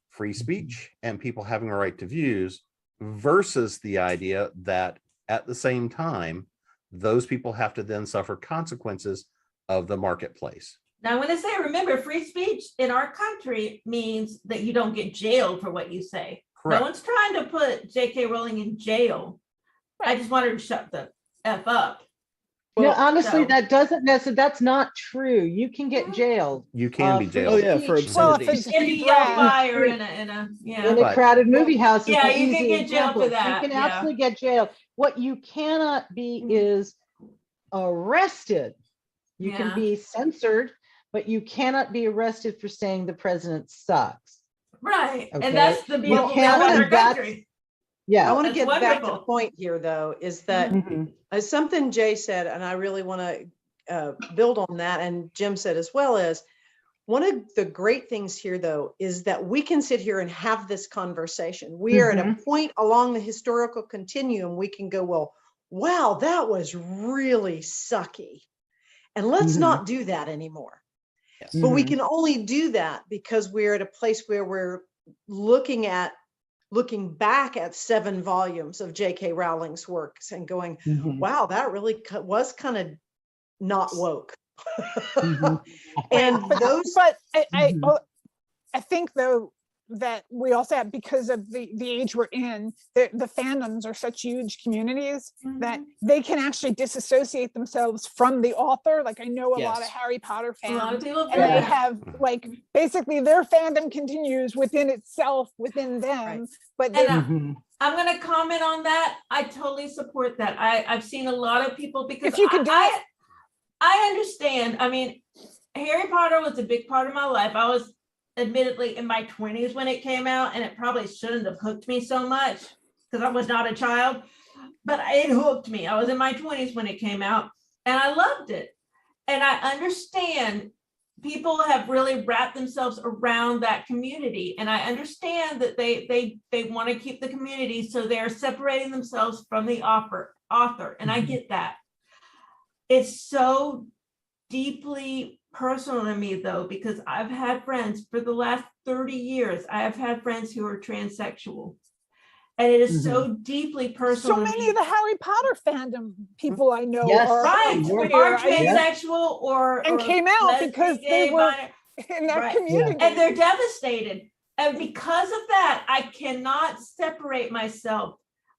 S1: free
S4: Mm-hmm.
S1: speech and people having a right to views versus the idea that at the same time, those people have to then suffer consequences of the marketplace.
S7: Now, when I say, remember, free speech in our country means that you don't get jailed for what you say.
S1: Correct.
S7: No one's trying to put J.K. Rowling in jail. I just want her to shut the F up.
S4: No, honestly,
S7: So-
S4: that doesn't necessarily, that's not true. You can get jailed.
S1: You can be
S4: free
S1: jailed.
S6: Oh, yeah, for
S4: speech
S5: Well, if
S6: obscenities.
S5: it's
S7: If you
S5: drag.
S7: yell fire in a yeah.
S4: in a
S1: But-
S4: crowded movie house is
S7: Yeah,
S4: an
S7: you can
S4: easy
S7: get jailed for
S4: example.
S7: that,
S4: You can
S7: yeah.
S4: absolutely get jailed. What you cannot be
S7: Mhm.
S4: is arrested. You
S7: Yeah.
S4: can be censored, but you cannot be arrested for saying the president sucks.
S7: Right.
S4: Okay.
S7: And that's the beautiful thing
S4: can't,
S7: about
S2: and
S7: our
S4: that's-
S7: country.
S4: Yeah.
S2: I want to
S7: That's
S2: get back to the
S7: wonderful.
S2: point here, though, is that
S4: Mhm.
S2: something Jay said, and I really want to build on that, and Jim said as well, is one of the great things here, though, is that we can sit here and have this conversation. We are at a point along the historical continuum. We can go, well, wow, that was really sucky. And let's
S4: Mhm.
S2: not do that anymore.
S6: Yes.
S2: But we
S4: Mhm.
S2: can only do that because we're at a place where we're looking back at 7 volumes of J.K. Rowling's works and going,
S4: Mhm.
S2: wow, that really was kind of not woke.
S4: Mhm.
S2: And those,
S5: But I
S4: Mhm.
S5: I think though that we also have, because of the age we're in, the fandoms are such huge communities that they can actually disassociate themselves from the author. Like I know a lot of
S6: Yes.
S5: Harry Potter
S7: A lot of
S5: fans,
S7: people
S5: and they
S7: do.
S5: have like basically their fandom continues within itself, within them.
S2: Right.
S5: But
S7: And
S5: they,
S4: Mhm.
S7: I'm going to comment on that. I totally support that. I've seen a lot of people because
S5: if you could do it,
S7: I understand. I mean, Harry Potter was a big part of my life. I was admittedly in my 20s when it came out, and it probably shouldn't have hooked me so much because I was not a child, but it hooked me. I was in my 20s when it came out, and I loved it. And I understand people have really wrapped themselves around that community, and I understand that they want to keep the community, so they're separating themselves from the author, and I get that. It's so deeply personal to me, though, because I've had friends for the last 30 years. I have had friends who are transsexual, and it is so deeply personal.
S5: so
S7: to
S5: many
S7: me.
S5: of the Harry Potter fandom people I know
S4: Yes.
S5: are
S7: Right,
S4: Sure.
S7: are
S5: queer. I mean,
S7: transsexual or
S5: and came out
S7: lesbian,
S5: because
S7: gay,
S5: they were
S7: bi-
S5: in that
S7: Right.
S5: community.
S7: and they're devastated. And because of that, I cannot separate myself.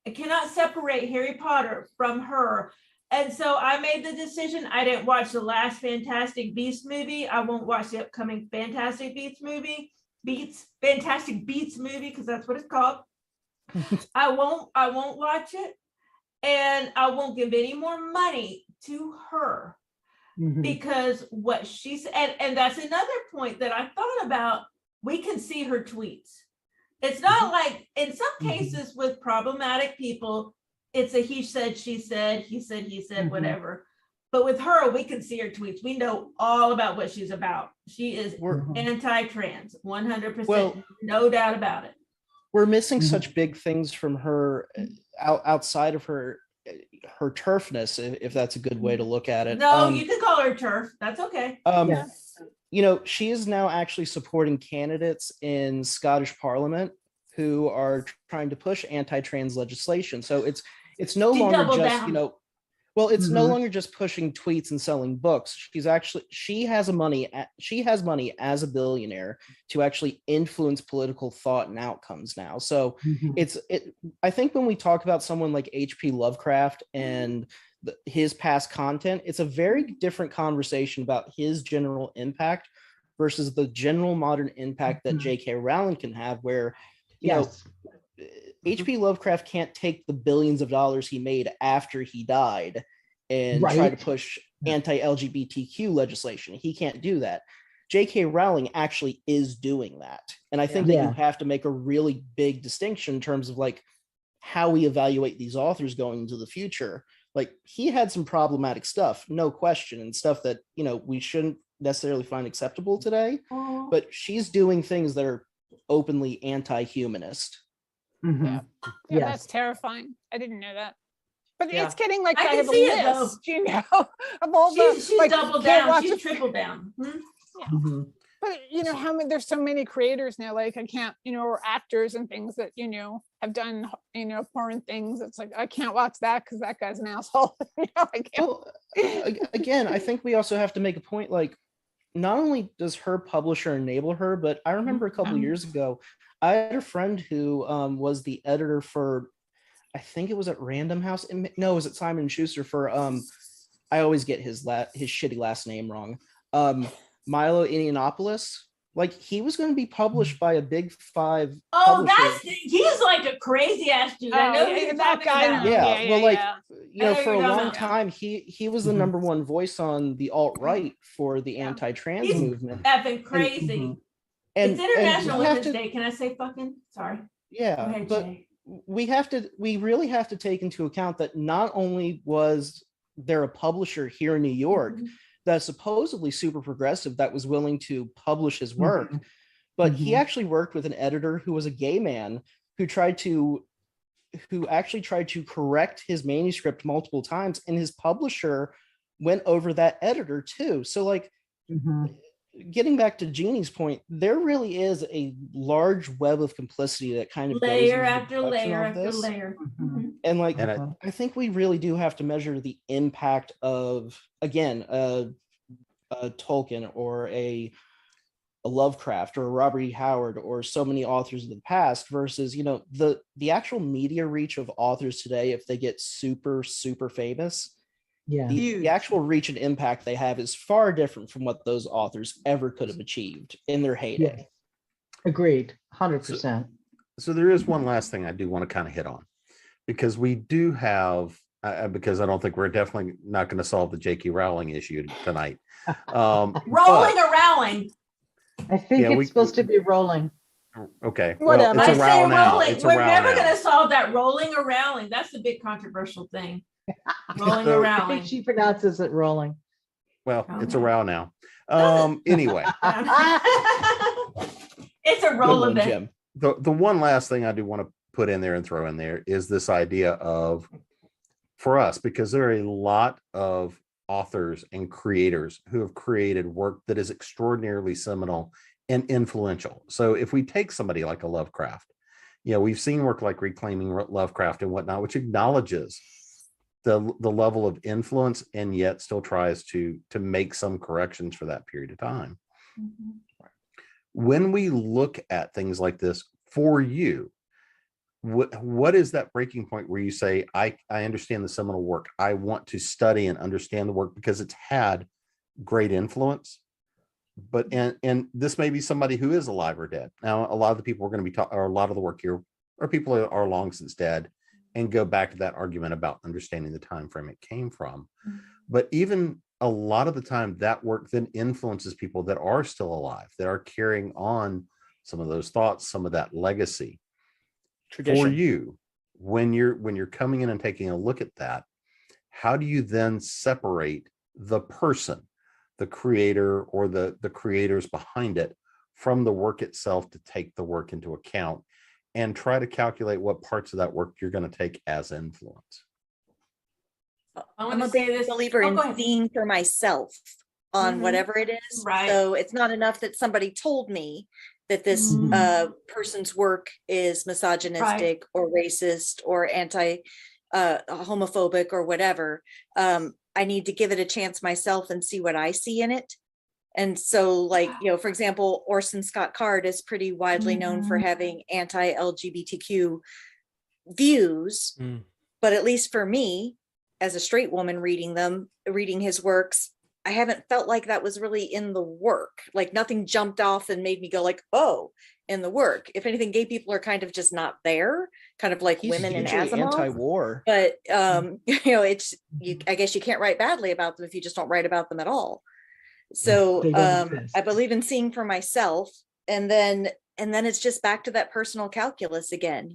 S7: I cannot separate Harry Potter from her. And so I made the decision. I didn't watch the last Fantastic Beasts movie. I won't watch the upcoming Fantastic Beasts movie, Fantastic Beasts movie, because that's what it's called. I won't watch it. And I won't give any more money to her.
S4: Mhm.
S7: Because what she said, and that's another point that I thought about, we can see her tweets. It's not like in some cases with problematic people, it's a he said, she said, he said,
S4: Mhm.
S7: whatever. But with her, we can see her tweets. We know all about what she's about. She is
S6: We're
S4: Mhm.
S7: anti-trans, 100%,
S6: Well-
S7: no doubt about it.
S6: we're missing
S4: Mhm.
S6: such big things from her outside of her turfness, if that's a good way to look at it.
S7: No, you can call her turf. That's okay.
S4: Yeah.
S6: You know, she is now actually supporting candidates in Scottish Parliament who are trying to push anti-trans legislation. So it's no
S7: She
S6: longer
S7: doubled
S6: just,
S7: down.
S6: you know, well, it's no
S4: Mhm.
S6: longer just pushing tweets and selling books. She has money as a billionaire to actually influence political thought and outcomes now. So
S4: Mhm.
S6: I think when we talk about someone like H.P. Lovecraft and his past content, it's a very different conversation about his general impact versus the general modern impact that
S4: Mhm.
S6: J.K. Rowling can have, where, you know,
S4: Yes.
S6: H.P. Lovecraft can't take the billions of dollars he made after he died and try to
S4: Right.
S6: push anti-LGBTQ legislation. He can't do that. J.K. Rowling actually is doing that. And I think that you
S4: Yeah.
S6: have to make a really big distinction in terms of like how we evaluate these authors going into the future. Like he had some problematic stuff, no question, and stuff that, you know, we shouldn't necessarily find acceptable today, but she's doing things that are openly anti-humanist.
S4: Mhm.
S5: Yeah,
S4: Yes.
S5: that's terrifying. I didn't know that. But
S2: Yeah.
S5: it's getting like
S7: I
S5: I
S7: can
S5: have a
S7: see it, though.
S5: list, you know, of all the
S7: She's
S5: like
S7: doubled
S5: can't
S7: down.
S5: watch
S7: She's
S5: a-
S7: tripled down.
S4: Mhm.
S5: But you know how many there's so many creators now, like I can't, you know, or actors and things that, you know, have done, you know, foreign things. It's like I can't watch that because that guy's an asshole. You know, I can't.
S6: Well, again, I think we also have to make a point like not only does her publisher enable her, but I remember a couple years ago, I had a friend who was the editor for, I think it was at Random House. No, it was at Simon and Schuster for I always get his shitty last name wrong. Milo Yiannopoulos. Like he was going to be published by a big 5
S7: Oh,
S6: publisher.
S7: he's like a crazy ass dude. I know who you're
S5: that
S7: talking
S5: guy.
S7: about.
S5: No,
S6: Yeah, well, like
S5: yeah.
S6: you know,
S7: I know
S6: for a
S7: you're talking
S6: long
S7: about.
S6: time, he was the
S4: Mhm.
S6: number one voice on the alt-right for the
S5: Yeah.
S6: anti-trans
S7: He's
S6: movement.
S7: effing crazy.
S4: Mhm.
S7: It's International
S6: we have
S7: Women's
S6: to,
S7: Day. Can I say fucking? Sorry. Go
S6: yeah,
S7: ahead,
S6: but
S7: Jay.
S6: we really have to take into account that not only was there a publisher here in New York
S7: Mhm.
S6: that's supposedly super progressive that was willing to publish his work,
S4: Mhm.
S6: but he
S4: Mhm.
S6: actually worked with an editor who was a gay man who actually tried to correct his manuscript multiple times, and his publisher went over that editor too. So like
S4: Mhm.
S6: getting back to Jeannie's point, there really is a large web of complicity that kind of
S7: Layer
S6: goes into the
S7: after
S6: production
S7: layer
S6: of
S7: after
S6: this.
S7: layer.
S4: Mhm.
S6: And like
S1: And
S4: Mhm.
S6: I think we really do have to measure the impact of, again, a Tolkien or a Lovecraft or a Robert E. Howard or so many authors of the past versus, you know, the actual media reach of authors today. If they get super famous,
S4: Yeah.
S6: the
S2: Huge.
S6: actual reach and impact they have is far different from what those authors ever could have achieved in their heyday.
S4: Yes. Agreed. 100%.
S1: So there is one last thing I do want to kind of hit on, because we do have, because I don't think we're definitely not going to solve the J.K. Rowling issue tonight.
S7: Rolling
S1: But-
S7: or rowling?
S4: I think
S1: Yeah,
S4: it's supposed to be rolling.
S1: Okay,
S5: Whatever.
S1: well, it's
S7: I
S1: a
S7: say
S1: row now.
S7: rolling.
S1: It's a
S7: We're
S1: row
S7: never
S1: now.
S7: going to solve that rolling or rowling. That's the big controversial thing. Rolling
S1: So-
S7: or
S4: I think
S7: rowling.
S4: she pronounces it rolling.
S1: Well, it's a
S7: Okay.
S1: row now.
S7: Does it?
S1: Anyway,
S7: It's a
S6: Good
S7: roll
S6: one,
S7: of it.
S6: Jim.
S1: the one last thing I do want to put in there and throw in there is this idea of, for us, because there are a lot of authors and creators who have created work that is extraordinarily seminal and influential. So if we take somebody like a Lovecraft, you know, we've seen work like Reclaiming Lovecraft and whatnot, which acknowledges the level of influence and yet still tries to make some corrections for that period of time.
S7: Mhm.
S1: When we look at things like this, for you, what is that breaking point where you say, I understand the seminal work, I want to study and understand the work because it's had great influence? But and this may be somebody who is alive or dead. Now, a lot of the people we're going to be talking, or a lot of the work here are people who are long since dead, and go back to that argument about understanding the time frame it came from.
S7: Mhm.
S1: But even a lot of the time, that work then influences people that are still alive, that are carrying on some of those thoughts, some of that legacy.
S6: Tradition.
S1: For you, when you're coming in and taking a look at that, how do you then separate the person, the creator, or the creators behind it, from the work itself, to take the work into account and try to calculate what parts of that work you're going to take as influence?
S7: I
S3: I'm
S7: want
S3: a
S7: to say
S3: big
S7: this.
S3: believer
S7: Oh,
S3: in
S7: go ahead.
S3: seeing for myself on
S7: Mhm.
S3: whatever it is.
S7: Right.
S3: So it's not enough that somebody told me that this
S7: Mhm.
S3: person's work is misogynistic or racist or anti homophobic or whatever. I need to give it a chance myself and see what I see in it. And so, like, you know, for example, Orson Scott Card is pretty widely known for
S7: Mhm.
S3: having anti-LGBTQ views,
S6: Mm.
S3: but at least for me, as a straight woman reading his works, I haven't felt like that was really in the work. Like nothing jumped off and made me go like, oh. in the work. If anything, gay people are kind of just not there, kind of like
S6: He's
S3: women in
S6: hugely
S3: Asimov.
S6: anti-war.
S3: But it's I guess you can't write badly about them if you just don't write about them at all. So
S4: They don't exist.
S3: I believe in seeing for myself, and then it's just back to that personal calculus again.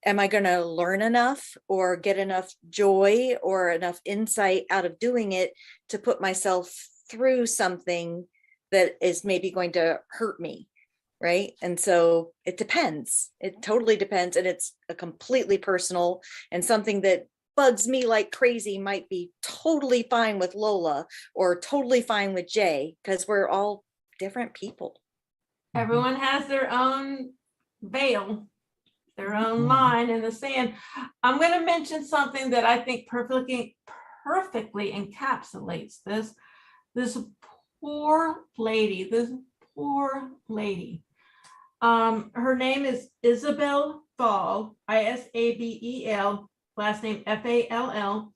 S3: Am I going to learn enough or get enough joy or enough insight out of doing it to put myself through something that is maybe going to hurt me? Right. And so it depends. It totally depends. And it's a completely personal, and something that bugs me like crazy might be totally fine with Lola or totally fine with Jay, because we're all different people.
S7: Everyone has their own veil, their own line in the sand. I'm going to mention something that I think perfectly encapsulates this poor lady. Her name is Isabel Fall, Isabel, last name Fall.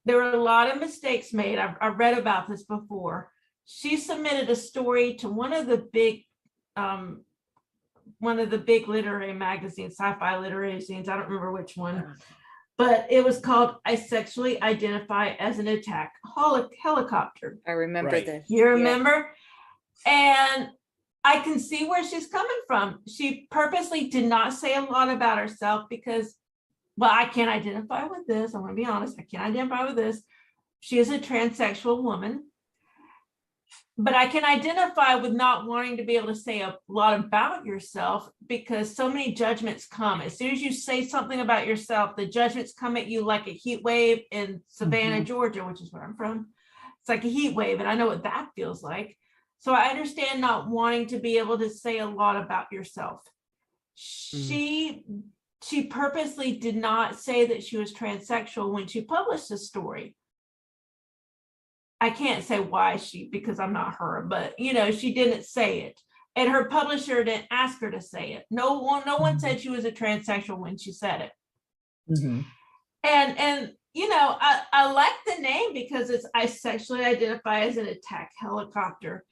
S7: There were a lot of mistakes made. I've read about this before. She submitted a story to one of the big literary magazines, sci-fi literary magazines. I don't remember which one, but it was called "I Sexually Identify as an Attack Helicopter."
S3: I remember
S6: Right.
S3: this.
S7: You remember? And I can see where she's coming from. She purposely did not say a lot about herself because, well, I can't identify with this. I'm going to be honest. I can't identify with this. She is a transsexual woman. But I can identify with not wanting to be able to say a lot about yourself, because so many judgments come. As soon as you say something about yourself, the judgments come at you like a heat wave in Savannah, Georgia, which is where I'm from. It's like a heat wave, and I know what that feels like. So I understand not wanting to be able to say a lot about yourself. She purposely did not say that she was transsexual when she published this story. I can't say why because I'm not her, but she didn't say it. And her publisher didn't ask her to say it. No one said she was a transsexual when she said it. And I like the name because it's "I Sexually Identify as an Attack Helicopter."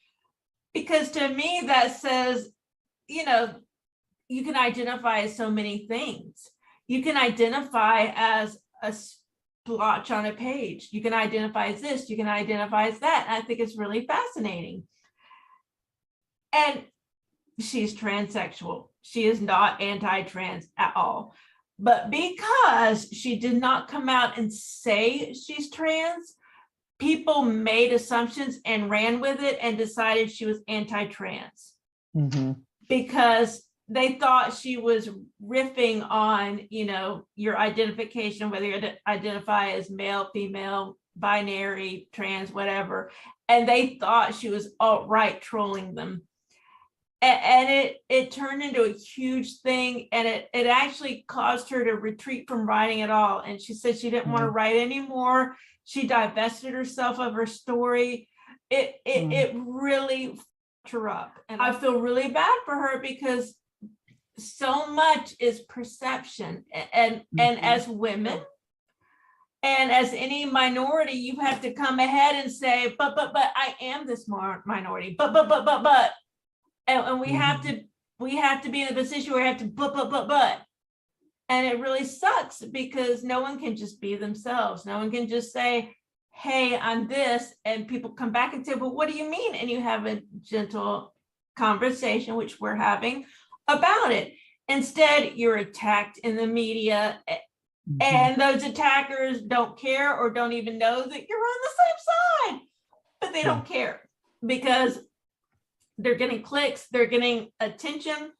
S7: Because to me that says, you can identify as so many things. You can identify as a splotch on a page. You can identify as this, you can identify as that. And I think it's really fascinating. And she's transsexual. She is not anti-trans at all. But because she did not come out and say she's trans, people made assumptions and ran with it and decided she was anti-trans. Because they thought she was riffing on, your identification, whether you identify as male, female, binary, trans, whatever. And they thought she was outright trolling them. And it turned into a huge thing. And it actually caused her to retreat from writing at all. And she said she didn't want to write anymore. She divested herself of her story. It really fucked her up. And I feel really bad for her because so much is perception, and as women and as any minority, you have to come ahead and say, but I am this minority, but and we have to be in a position where we have to but, and it really sucks because no one can just be themselves. No one can just say, hey, I'm this, and people come back and say, but what do you mean? And you have a gentle conversation, which we're having, about it. Instead, you're attacked in the media, and those attackers don't care or don't even know that you're on the same side, but they don't care because they're getting clicks, they're getting attention,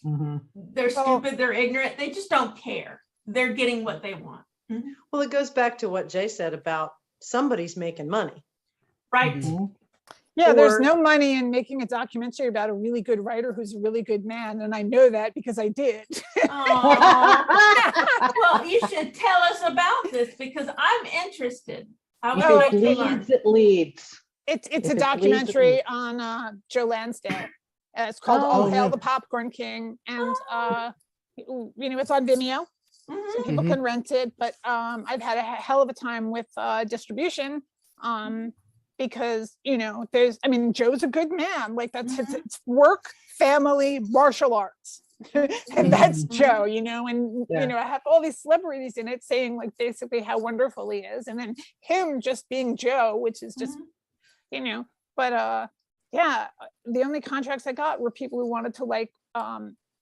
S7: they're stupid, they're ignorant, they just don't care. They're getting what they want.
S2: Well, it goes back to what Jay said about somebody's making money.
S7: Right.
S5: Yeah, there's
S2: Or-
S5: no money in making a documentary about a really good writer who's a really good man. And I know that because I did.
S7: Well, you should tell us about this because I'm interested. I would
S4: If
S7: like
S4: it
S7: to learn.
S4: leads, it leads.
S5: It's
S4: If
S5: a
S4: it
S5: documentary
S4: leads,
S5: on Joe Lansdale. It's called
S4: Oh,
S5: All Hail
S4: yeah.
S5: the Popcorn King. And, it's on Vimeo. So people can rent it. But I've had a hell of a time with distribution. because, you know, I mean, Joe's a good man. Like that's it's work, family, martial arts. And that's Joe, you know, and you know, I have all these celebrities in it saying like basically how wonderful he is. And then him just being Joe, which is just, you know, but yeah, the only contracts I got were people who wanted to like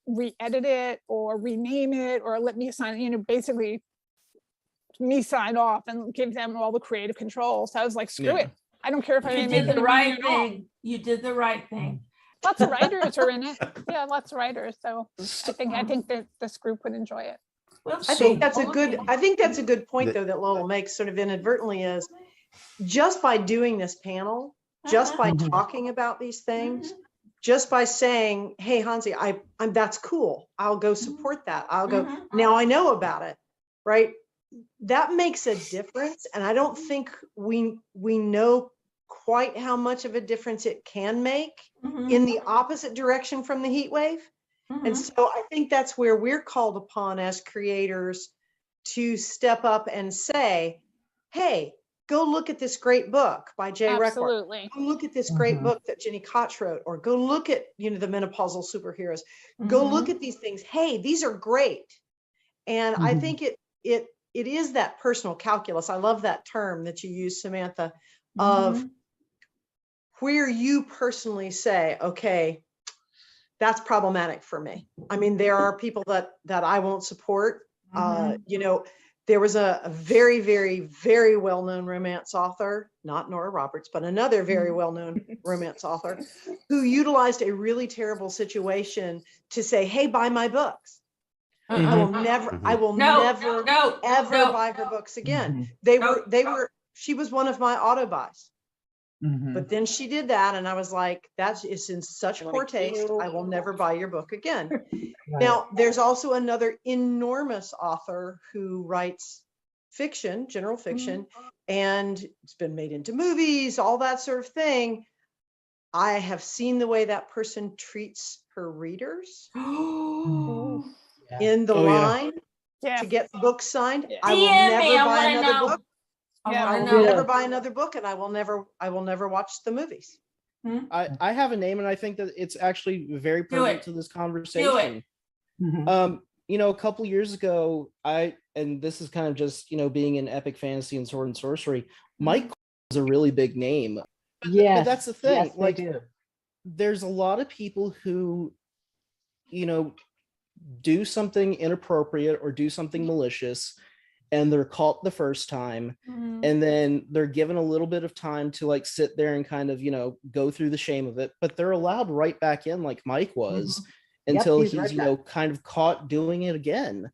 S5: re-edit it or rename it or let me sign, you know, basically me sign off and give them all the creative control. So I was like, screw it. I don't care if I
S7: You
S5: rename
S7: did the
S5: it
S7: right thing. You did the right thing.
S5: Lots of writers are in it. Yeah, lots of writers. So I think that this group would enjoy it.
S7: Well,
S2: I think that's a good point though that Lola makes sort of inadvertently is just by doing this panel, just by talking about these things, just by saying, hey, Hansi, I'm that's cool. I'll go support that. I'll go, now I know about it, right? That makes a difference. And I don't think we know quite how much of a difference it can make in the opposite direction from the heat wave. And so I think that's where we're called upon as creators to step up and say, hey, go look at this great book by Jay Reckler.
S5: Absolutely.
S2: Go look at this great book that Jenny Koch wrote, or go look at, you know, the menopausal superheroes. Go look at these things. Hey, these are great. And I think it is that personal calculus. I love that term that you use, Samantha, of where you personally say, okay, that's problematic for me. I mean, there are people that I won't support. You know, there was a very, very, very well-known romance author, not Nora Roberts, but another very well-known romance author who utilized a really terrible situation to say, hey, buy my books. I will never, ever buy her books again. She was one of my auto buys. But then she did that, and I was like, that is in such poor taste. I will never buy your book again. Now, there's also another enormous author who writes fiction, general fiction, and it's been made into movies, all that sort of thing. I have seen the way that person treats her readers in the line to get books signed. I will never buy another book. I will never buy another book, and I will never watch the movies.
S6: I have a name, and I think that it's actually very pertinent to this conversation. You know, a couple years ago, and this is kind of just, you know, being in epic fantasy and sword and sorcery, Mike was a really big name. But that's the thing.
S4: Yes,
S6: like, there's a lot of people who, you know, do something inappropriate or do something malicious, and they're caught the first time, and then they're given a little bit of time to like sit there and kind of, you know, go through the shame of it, but they're allowed right back in like Mike was until he's right, you know, kind of caught doing it again.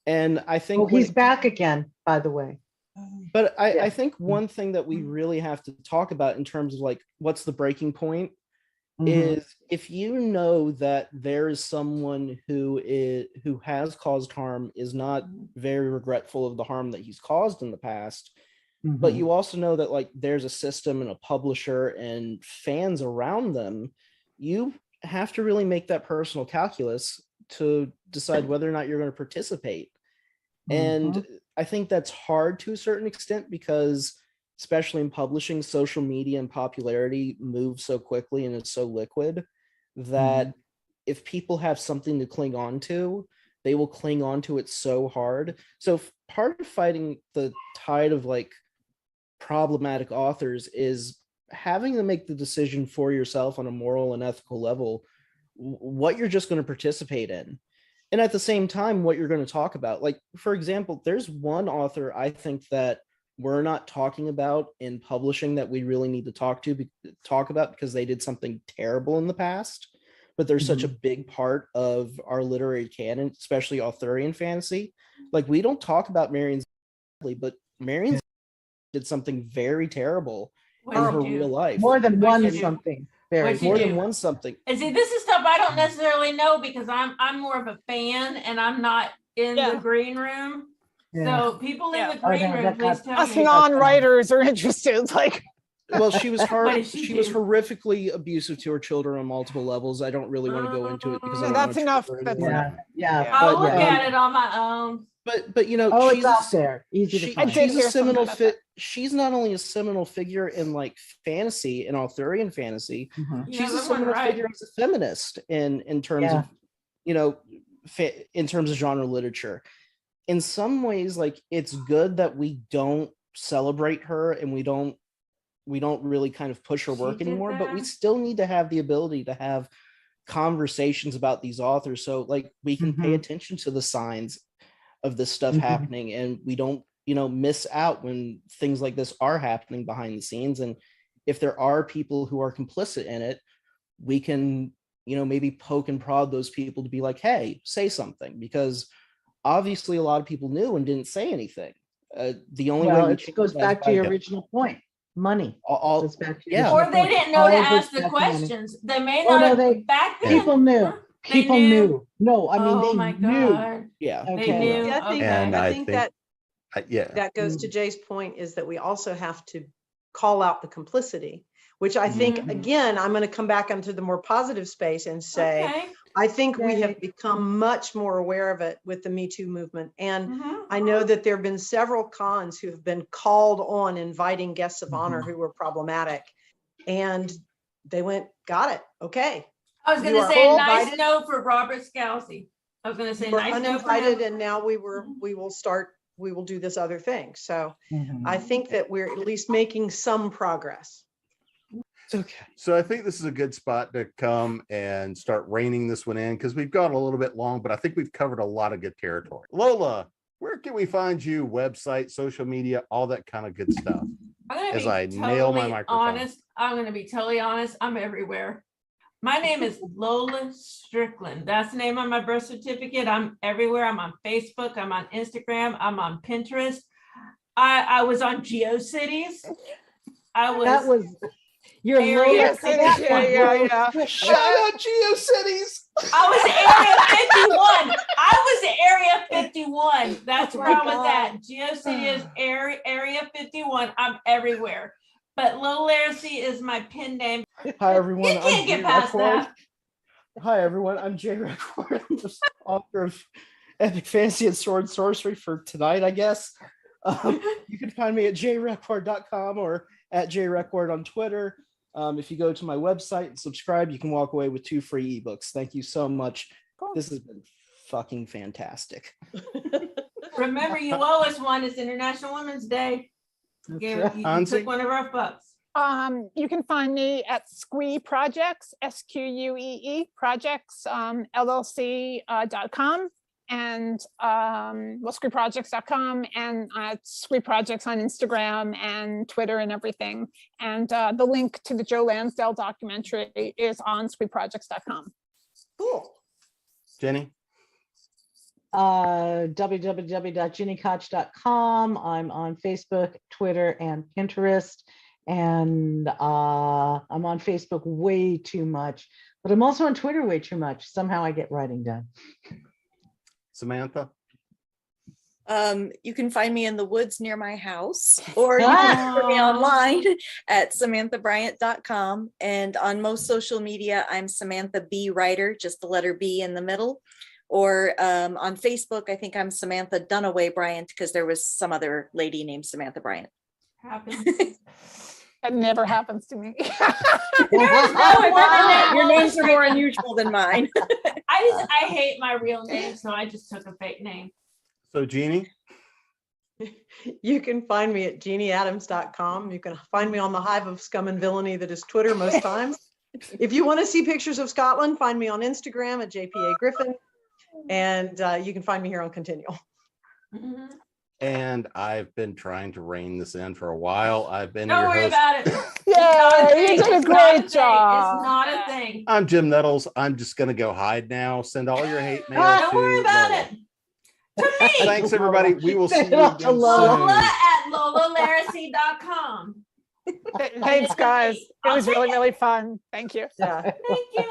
S6: And I think
S4: he's back again, by the way.
S6: But I think one thing that we really have to talk about in terms of like what's the breaking point is if you know that there is someone who has caused harm, is not very regretful of the harm that he's caused in the past, but you also know that like there's a system and a publisher and fans around them, you have to really make that personal calculus to decide whether or not you're going to participate. And I think that's hard to a certain extent because especially in publishing, social media and popularity move so quickly and it's so liquid that if people have something to cling on to, they will cling on to it so hard. So part of fighting the tide of like problematic authors is having to make the decision for yourself on a moral and ethical level, what you're just going to participate in. And at the same time, what you're going to talk about. Like, for example, there's one author I think that we're not talking about in publishing that we really need to talk about because they did something terrible in the past, but they're such a big part of our literary canon, especially Arthurian fantasy. Like, we don't talk about Marion, but Marion did something very terrible in her real life.
S4: More than one something.
S6: More than one something.
S7: And see, this is stuff I don't necessarily know because I'm more of a fan and I'm not in the green room. So people in the green room, please tell
S5: us
S7: me.
S5: non-writers are interested. Like,
S6: well, she was horrifically abusive to her children on multiple levels. I don't really want to go into it because
S5: that's enough.
S7: I'll look at it on my own.
S6: But you know,
S4: Oh, it's
S6: she's
S4: out there. Easy to
S6: she,
S5: I
S4: find.
S5: did
S6: she's a
S5: hear something
S6: seminal
S5: about
S6: fit. She's not only a seminal figure in like fantasy and Arthurian fantasy,
S4: Mhm.
S7: Yeah,
S6: she's a
S7: that one
S6: seminal
S7: right.
S6: figure as a feminist in terms
S4: Yeah.
S6: of, you know, in terms of genre literature. In some ways, like it's good that we don't celebrate her and we don't really kind of push her
S7: She
S6: work
S7: did
S6: anymore, but we
S7: that.
S6: still need to have the ability to have conversations about these authors so like we can pay
S4: Mhm.
S6: attention to the signs of this stuff
S4: Mhm.
S6: happening and we don't, you know, miss out when things like this are happening behind the scenes. And if there are people who are complicit in it, we can, you know, maybe poke and prod those people to be like, hey, say something, because obviously a lot of people knew and didn't say anything. The only way
S4: Well,
S6: we
S4: it
S6: change
S4: goes
S6: that is
S4: back to
S6: by
S4: your original point. Money.
S6: all
S4: Goes back to your
S6: yeah.
S4: original
S7: Or they
S4: point.
S7: didn't know to
S4: All
S7: ask
S4: goes
S7: the
S4: back to money.
S7: questions. They may
S4: Oh,
S7: not
S4: no,
S7: have
S4: they,
S7: back then.
S4: people knew.
S7: They
S4: People
S7: knew.
S4: knew. No, I mean,
S7: Oh
S4: they
S7: my
S4: knew.
S7: God.
S6: yeah.
S7: They
S4: Okay.
S7: knew.
S2: Yeah,
S7: Okay.
S1: And
S2: I
S1: I
S2: think
S1: think, yeah,
S2: that goes to
S4: Mm.
S2: Jay's point, is that we also have to call out the complicity, which I think,
S7: Mhm.
S2: again, I'm going to come back into the more positive space and say,
S7: Okay.
S2: I think we
S4: Yay.
S2: have become much more aware of it with the Me Too movement. And
S7: Mhm.
S2: I know that there have been several cons who have been called on inviting guests of honor
S4: Mhm.
S2: who were problematic. And they went, got it. Okay.
S7: I was
S2: You
S7: going to
S2: are
S7: say a nice
S2: uninvited.
S7: no for Robert Scousey. I was going to say
S2: You were
S7: nice no for
S2: uninvited,
S7: him.
S2: and now we will do this other thing. So
S4: Mhm.
S2: I think that we're at least making some progress.
S6: It's okay.
S1: so I think this is a good spot to come and start reining this one in because we've gone a little bit long, but I think we've covered a lot of good territory. Lola, where can we find you? Website, social media, all that kind of good stuff.
S7: I'm going to
S1: As
S7: be
S1: I nail my
S7: totally
S1: microphone.
S7: honest. I'm going to be totally honest. I'm everywhere. My name is Lola Strickland. That's the name on my birth certificate. I'm everywhere. I'm on Facebook. I'm on Instagram. I'm on Pinterest. I was on GeoCities.
S4: That was your
S7: Area
S4: Lola.
S5: Yes,
S7: city.
S5: it is. Yeah.
S6: Shout out GeoCities.
S7: I was Area 51. I was Area 51. That's
S4: Oh
S7: where
S4: my
S7: I was
S4: God.
S7: at. GeoCity is Area 51. I'm everywhere. But Lil Laracy is my pen name.
S6: Hi everyone.
S7: You can't
S6: I'm
S7: get
S6: Jay
S7: past
S6: Record.
S7: that.
S6: Hi everyone. I'm Jay Record. I'm the author of Epic Fantasy and Sword Sorcery for tonight, I guess. You can find me at jrecord.com or at jrecord on Twitter. If you go to my website and subscribe, you can walk away with 2 free ebooks. Thank you so much. This has been fucking fantastic.
S7: Remember, you owe us one. It's International Women's Day.
S4: That's
S7: You
S4: right.
S7: you took one of our bucks.
S5: You can find me at Squee Projects, SQUEE Projects, LLC.com and squeeprojects.com and Squee Projects on Instagram and Twitter and everything. And the link to the Joe Lansdale documentary is on squeeprojects.com.
S2: Cool.
S1: Jenny?
S4: www.jennykoch.com. I'm on Facebook, Twitter, and Pinterest. And I'm on Facebook way too much, but I'm also on Twitter way too much. Somehow I get writing done.
S1: Samantha?
S3: You can find me in the woods near my house, or you can find me online at samanthebryant.com. And on most social media, I'm Samantha B. Writer, just the letter B in the middle. Or on Facebook, I think I'm Samantha Dunaway Bryant because there was some other lady named Samantha Bryant.
S7: Happens.
S5: That never happens to me.
S3: Your names are more unusual than mine.
S7: I hate my real name, so I just took a fake name.
S1: So Jeannie?
S2: You can find me at jeannieadams.com. You can find me on the hive of scum and villainy that is Twitter most times. If you want to see pictures of Scotland, find me on Instagram at JPA Griffin. And you can find me here on ConTinual.
S7: Mhm.
S1: And I've been trying to rein this in for a while. I've been
S7: Don't
S1: your
S7: worry
S1: host.
S7: about it.
S5: Yeah, you
S7: It's
S5: did a
S7: not
S5: great
S7: thing.
S5: job.
S7: It's not a thing.
S1: I'm Jim Nettles. I'm just going to go hide now. Send all your hate mail
S7: Don't
S1: to
S7: worry about
S1: Lola.
S7: it. To me.
S1: Thanks, everybody. We will see
S4: Send
S1: you
S4: it off to
S1: again
S4: Lola.
S7: Lola
S1: soon.
S7: at lolalaracy.com.
S5: Thanks, guys. It was
S7: I'll
S5: really,
S7: take it.
S5: really fun. Thank you.
S2: Yeah.
S7: Thank you.